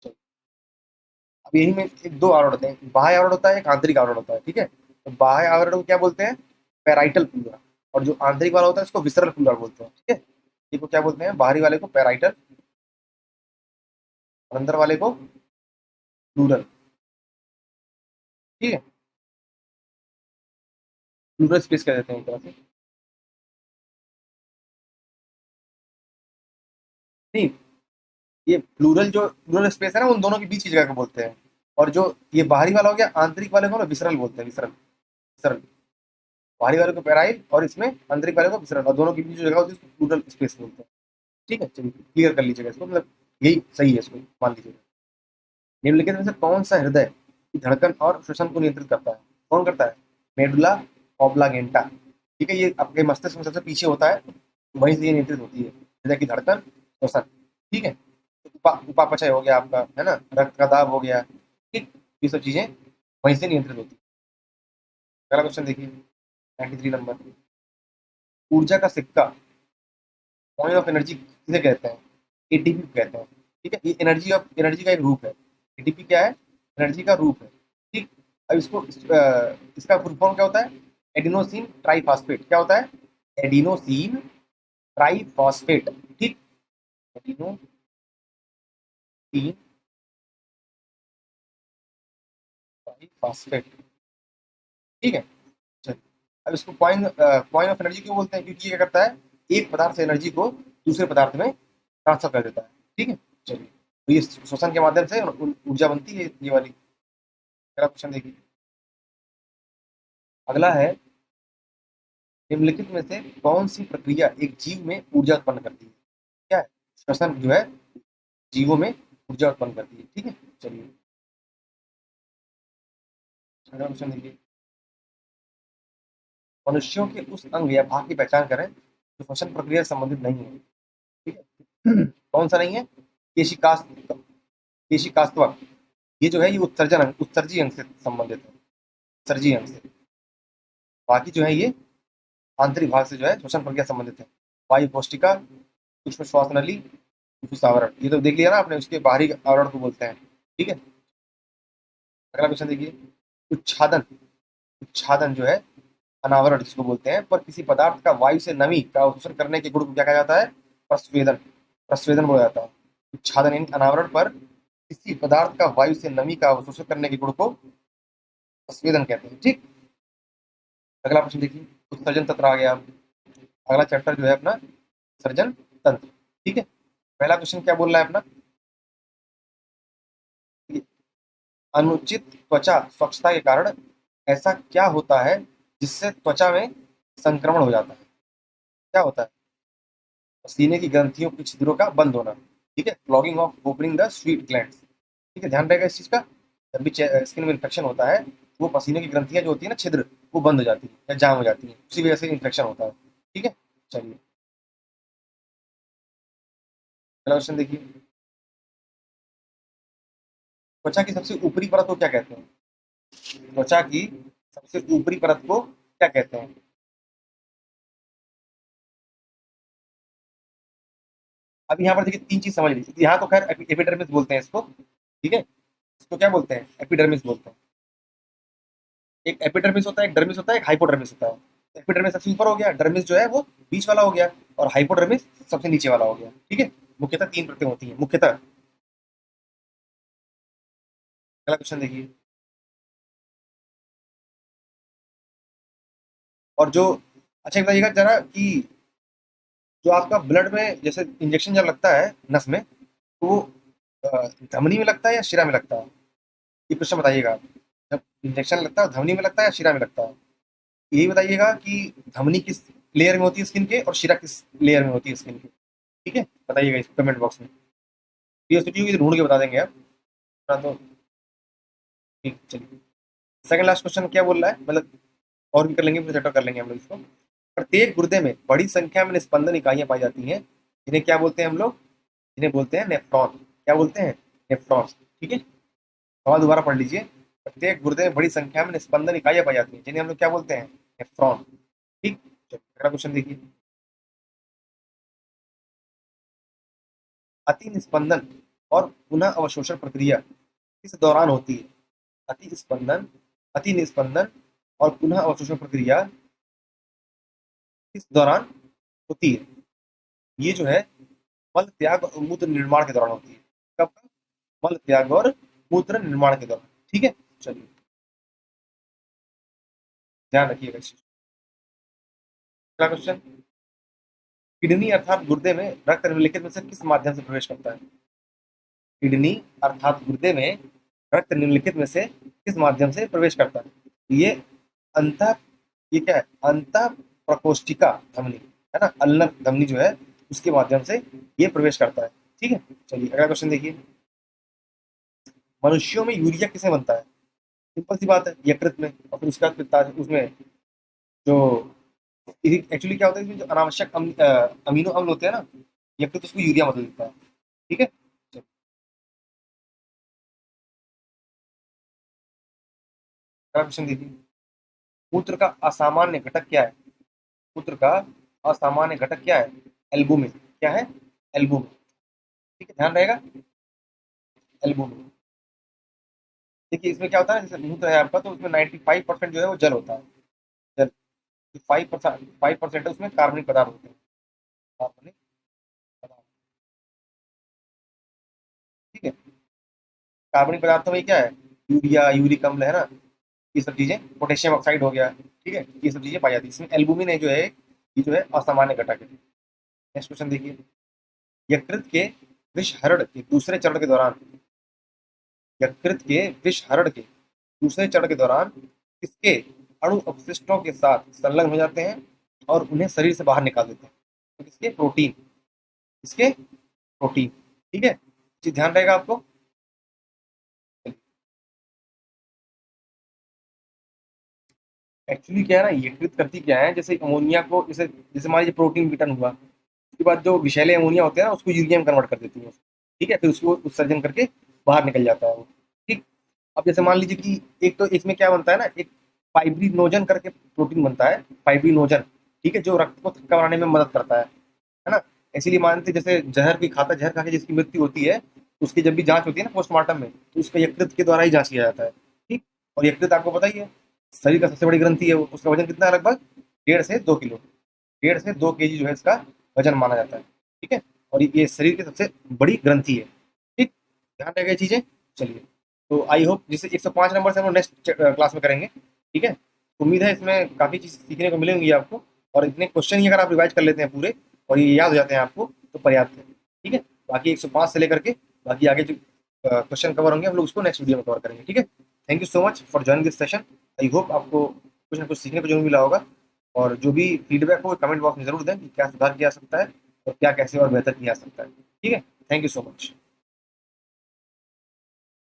चलिए, अब यही में एक दो आवरण होते हैं, बाह्य आवरण होता है, एक आंतरिक आवरण होता है। ठीक है, तो बाह्य आवरण को क्या बोलते हैं, पैराइटल प्लूरा, और जो आंतरिक वाला होता है उसको विसरल प्लूरा बोलते हैं। ठीक है, इसको क्या बोलते हैं, बाहरी वाले को पैराइटल और अंदर वाले को प्लूरल। ठीक है, प्लूरल स्पेस कह देते हैं एक तरह से। नहीं, ये प्लूरल जो प्लूरल स्पेस है ना उन दोनों के बीच की जगह को बोलते हैं, और जो ये बाहरी वाला हो गया आंतरिक वाले को ना विसरल बोलते हैं, विसरल, विसरल, बाहरी वाले को पैराइल और इसमें आंतरिक वाले को विसरल, और दोनों के बीच जो जगह होती है उसको प्लूरल स्पेस बोलते हैं। ठीक है, चलिए क्लियर कर लीजिएगा इसको, मतलब यही सही है, इसको मान लीजिएगा। निम्नलिखित में से कौन सा हृदय की धड़कन और श्वसन को नियंत्रित करता है, कौन करता है, मेडुला ऑब्लागेंटा। ठीक है, ये आपके मस्तिष्क में सबसे पीछे होता है, वहीं से ये नियंत्रित होती है, हृदय की धड़कन, श्वसन। ठीक है, उपापचय हो गया आपका, है ना, रक्त का दाब हो गया। ठीक, ये सब चीजें वहीं से नियंत्रित होती है। अगला क्वेश्चन देखिए, 93 नंबर, ऊर्जा का सिक्का, पॉइंट ऑफ एनर्जी किसे कहते हैं, एटीपी कहते हैं। ठीक है, ये एनर्जी का एक रूप है, एटीपी क्या है, एनर्जी का रूप है। ठीक, अब इसका फुल फॉर्म क्या होता है, एडिनोसिन ट्राइफॉस्फेट, क्या होता है, एडिनोसिन ट्राइफॉस्फेट। ठीक, एडिनोसिन ट्राइफॉस्फेट। ठीक है, चलिए, अब इसको पॉइंट ऑफ एनर्जी क्यों बोलते हैं, क्योंकि ये क्या करता है, एक पदार्थ से एनर्जी को दूसरे पदार्थ में ट्रांसफर कर देता है। ठीक है, चलिए, तो ये श्वसन के माध्यम से ऊर्जा बनती है ये वाली। अगला क्वेश्चन देखिए। अगला है, निम्नलिखित में से कौन सी प्रक्रिया एक जीव में ऊर्जा उत्पन्न करती है, क्या है, श्वसन जो है जीवों में ऊर्जा उत्पन्न करती है। ठीक है, चलिए, अगला क्वेश्चन देखिए। मनुष्यों के उस अंग या भाग की पहचान करें जो श्वसन प्रक्रिया से संबंधित नहीं है। ठीक है। कौन सा नहीं है? केशिकास्त केशिकास्तवक, ये जो है ये उत्सर्जी अंग से संबंधित है, उत्सर्जी अंग से। बाकी जो है ये आंतरिक भाग से जो है श्वसन प्रक्रिया संबंधित है। वायु कोष्टिका, सूक्ष्म श्वास नली, फुफ्फुस आवरण, ये तो देख लिया ना आपने, उसके बाहरी आवरण को बोलते हैं। ठीक है। अगला क्वेश्चन देखिए, उच्छादन। उच्छादन जो है अनावरण जिसको बोलते हैं, पर किसी पदार्थ का वायु से नमी का अवशोषण करने के गुण को क्या कहा जाता है? प्रस्वेदन। प्रस्वेदन बोला जाता है। उच्छादन यानी अनावरण पर किसी पदार्थ का वायु से नमी का अवशोषण करने के गुण को प्रस्वेदन कहते हैं। ठीक। अगला प्रश्न देखिए, उत्सर्जन तंत्र आ गया। अगला चैप्टर जो है अपना सर्जन तंत्र। ठीक है। पहला क्वेश्चन क्या बोल रहा है अपना? अनुचित त्वचा स्वच्छता के कारण ऐसा क्या होता है जिससे त्वचा में संक्रमण हो जाता है? क्या होता है? पसीने की ग्रंथियों के छिद्रों का बंद होना। ठीक है, clogging of opening the sweet glands. ठीक है, ध्यान रहेगा इस चीज का। जब भी स्किन में इन्फेक्शन होता है, वो पसीने की ग्रंथियां जो होती है ना, छिद्र, वो बंद हो जाती है या जाम हो जाती है, उसी वजह से इन्फेक्शन होता है। ठीक है। चलिए अगला क्वेश्चन देखिए, त्वचा की सबसे ऊपरी परत को क्या कहते हैं? त्वचा की सबसे ऊपरी परत को क्या कहते हैं? अब यहाँ पर देखिए तीन चीज समझ लीजिए। यहाँ तो खैर एपिडर्मिस बोलते हैं इसको। ठीक है। इसको क्या बोलते हैं? एपिडर्मिस बोलते हैं। एक एपिडर्मिस होता है, एक डर्मिस होता है, एक हाइपोडर्मिस होता है। एपिडर्मिस सबसे ऊपर हो गया, डर्मिस जो है वो बीच वाला हो गया, और हाइपोडर्मिस सबसे नीचे वाला हो गया। ठीक है। मुख्यतः तीन परतें होती हैं मुख्यतः। अगला क्वेश्चन देखिए, और जो, अच्छा ये बताइएगा जरा कि जो आपका ब्लड में जैसे इंजेक्शन जब लगता है नस में, तो वो धमनी में लगता है या शिरा में लगता है? ये क्वेश्चन बताइएगा आप। जब इंजेक्शन लगता है धमनी में लगता है या शिरा में लगता है? यही बताइएगा कि धमनी किस लेयर में होती है स्किन के, और शिरा किस लेयर में होती है स्किन के। ठीक है, बताइएगा इस कमेंट बॉक्स में। क्यूरियोसिटी होगी तो ढूंढ के बता देंगे आप। हाँ तो ठीक, चलिए। सेकंड लास्ट क्वेश्चन क्या बोल रहा है, मतलब और भी कर लेंगे, फिर सेटअप कर लेंगे हम लोग इसको। प्रत्येक गुर्दे में बड़ी संख्या में निस्पंदन इकाइयां पाई जाती हैं, जिन्हें क्या बोलते हैं हम लोग? जिन्हें बोलते हैं नेफ्रॉन। क्या बोलते हैं? नेफ्रॉन। ठीक है। सवाल दोबारा पढ़ लीजिए। प्रत्येक गुर्दे में बड़ी संख्या में निस्पंदन इकाइयां पाई जाती हैं, जिन्हें हम लोग क्या बोलते हैं? नेफ्रॉन। ठीक। चलिए, अगला क्वेश्चन देखिए, अति निस्पंदन और पुनः अवशोषण प्रक्रिया किस दौरान होती है? अति स्पंदन, अति निस्पंदन और पुनः अवशोषण प्रक्रिया किस दौरान होती है? ये जो है मल त्याग और मूत्र निर्माण के दौरान होती है। कब? मल त्याग और मूत्र निर्माण के दौरान। ठीक है। चलिए, ध्यान रखिएगा इस चीज। अगला क्वेश्चन, किडनी अर्थात गुर्दे में रक्त निम्नलिखित में से किस माध्यम से प्रवेश करता है? किडनी अर्थात गुर्दे में रक्त निम्नलिखित में से किस माध्यम से प्रवेश करता है? ये अंत, ये क्या है? अंत प्रकोष्ठिका धमनी, है ना, अल्नक धमनी जो है उसके माध्यम से ये प्रवेश करता है। ठीक है। चलिए अगला क्वेश्चन देखिए, मनुष्यों में यूरिया किसमें बनता है? सिंपल सी बात है, यकृत में। और फिर उसका उसमें जो एक्चुअली क्या होता है, इसमें जो अनावश्यक अमीनो अम्ल होते हैं ना, यकृत उसको यूरिया बदल देता है। ठीक है। चलिए, अगला क्वेश्चन देखिए, मूत्र का असामान्य घटक क्या है? मूत्र का असामान्य घटक क्या है? एल्बुमिन। क्या है? एल्बुमिन। ठीक है, ध्यान रहेगा, एल्बुमिन। देखिए इसमें क्या होता है, जैसे मूत्र है आपका, तो उसमें 95% जो है वो जल होता है। जल। 5% है उसमें कार्बनिक पदार्थ होते हैं। कार्बनिक पदार्थ। ठीक है। कार्बनिक पदार्थों में क्या है? यूरिया, यूरिक अम्ल, है ना, ये सब चीजें, पोटेशियम ऑक्साइड हो गया। ठीक है, ये सब चीजें पाई जाती है इसमें। एल्बुमिन है जो है, ये जो है असामान्य घटक है। नेक्स्ट क्वेश्चन देखिए, यकृत के विषहरण के दूसरे चरण के दौरान, यकृत के विषहरण के दूसरे चरण के दौरान किसके अणु अपशिष्टों के साथ संलग्न हो जाते हैं और उन्हें शरीर से बाहर निकाल देते हैं? तो किसके? प्रोटीन। किसके? प्रोटीन। ठीक है, जी ध्यान रहेगा आपको। एक्चुअली क्या है ना, यकृत करती क्या है, जैसे अमोनिया को, जैसे जैसे मान लीजिए प्रोटीन विघटन हुआ, उसके बाद जो विषैले अमोनिया होते हैं ना, उसको यूरिया में कन्वर्ट कर देती है। ठीक है, फिर उसको उत्सर्जन करके बाहर निकल जाता है वो। ठीक। अब जैसे मान लीजिए कि एक तो इसमें क्या बनता है ना, एक फाइब्रिनोजन करके प्रोटीन बनता है, फाइब्रिनोजन। ठीक है, जो रक्त को थक्का बनाने में मदद करता है ना। इसीलिए मानते हैं, जैसे जहर भी खाता, जहर खा के जिसकी मृत्यु होती है, उसकी जब भी जांच होती है ना पोस्टमार्टम में, तो उसका यकृत के द्वारा ही जांच किया जाता है। ठीक। और यकृत आपको पता ही है, शरीर का सबसे बड़ी ग्रंथि है वो, उसका वजन कितना है, लगभग 1.5 से 2 किलो। 1.5 से 2 केजी जो है इसका वजन माना जाता है। ठीक है। और ये शरीर की सबसे बड़ी ग्रंथि है। ठीक। ध्यान रहेगा ये चीजें। चलिए, तो आई होप जिसे 105 नंबर से हम लोग नेक्स्ट क्लास में करेंगे। ठीक है। उम्मीद है इसमें काफी चीज सीखने को मिलेंगी आपको, और इतने क्वेश्चन ही अगर आप रिवाइज कर लेते हैं पूरे, और ये याद हो जाते हैं आपको, तो पर्याप्त है। ठीक है। बाकी 105 से लेकर के बाकी आगे जो क्वेश्चन कवर होंगे, हम लोग उसको नेक्स्ट वीडियो में कवर करेंगे। ठीक है। Thank you so much for joining this session. I hope आपको कुछ ना कुछ सीखने को जरूर मिला होगा, और जो भी फीडबैक हो कमेंट बॉक्स में जरूर दें कि क्या सुधार किया जा सकता है और क्या कैसे और बेहतर किया जा सकता है। ठीक है। Thank you so much.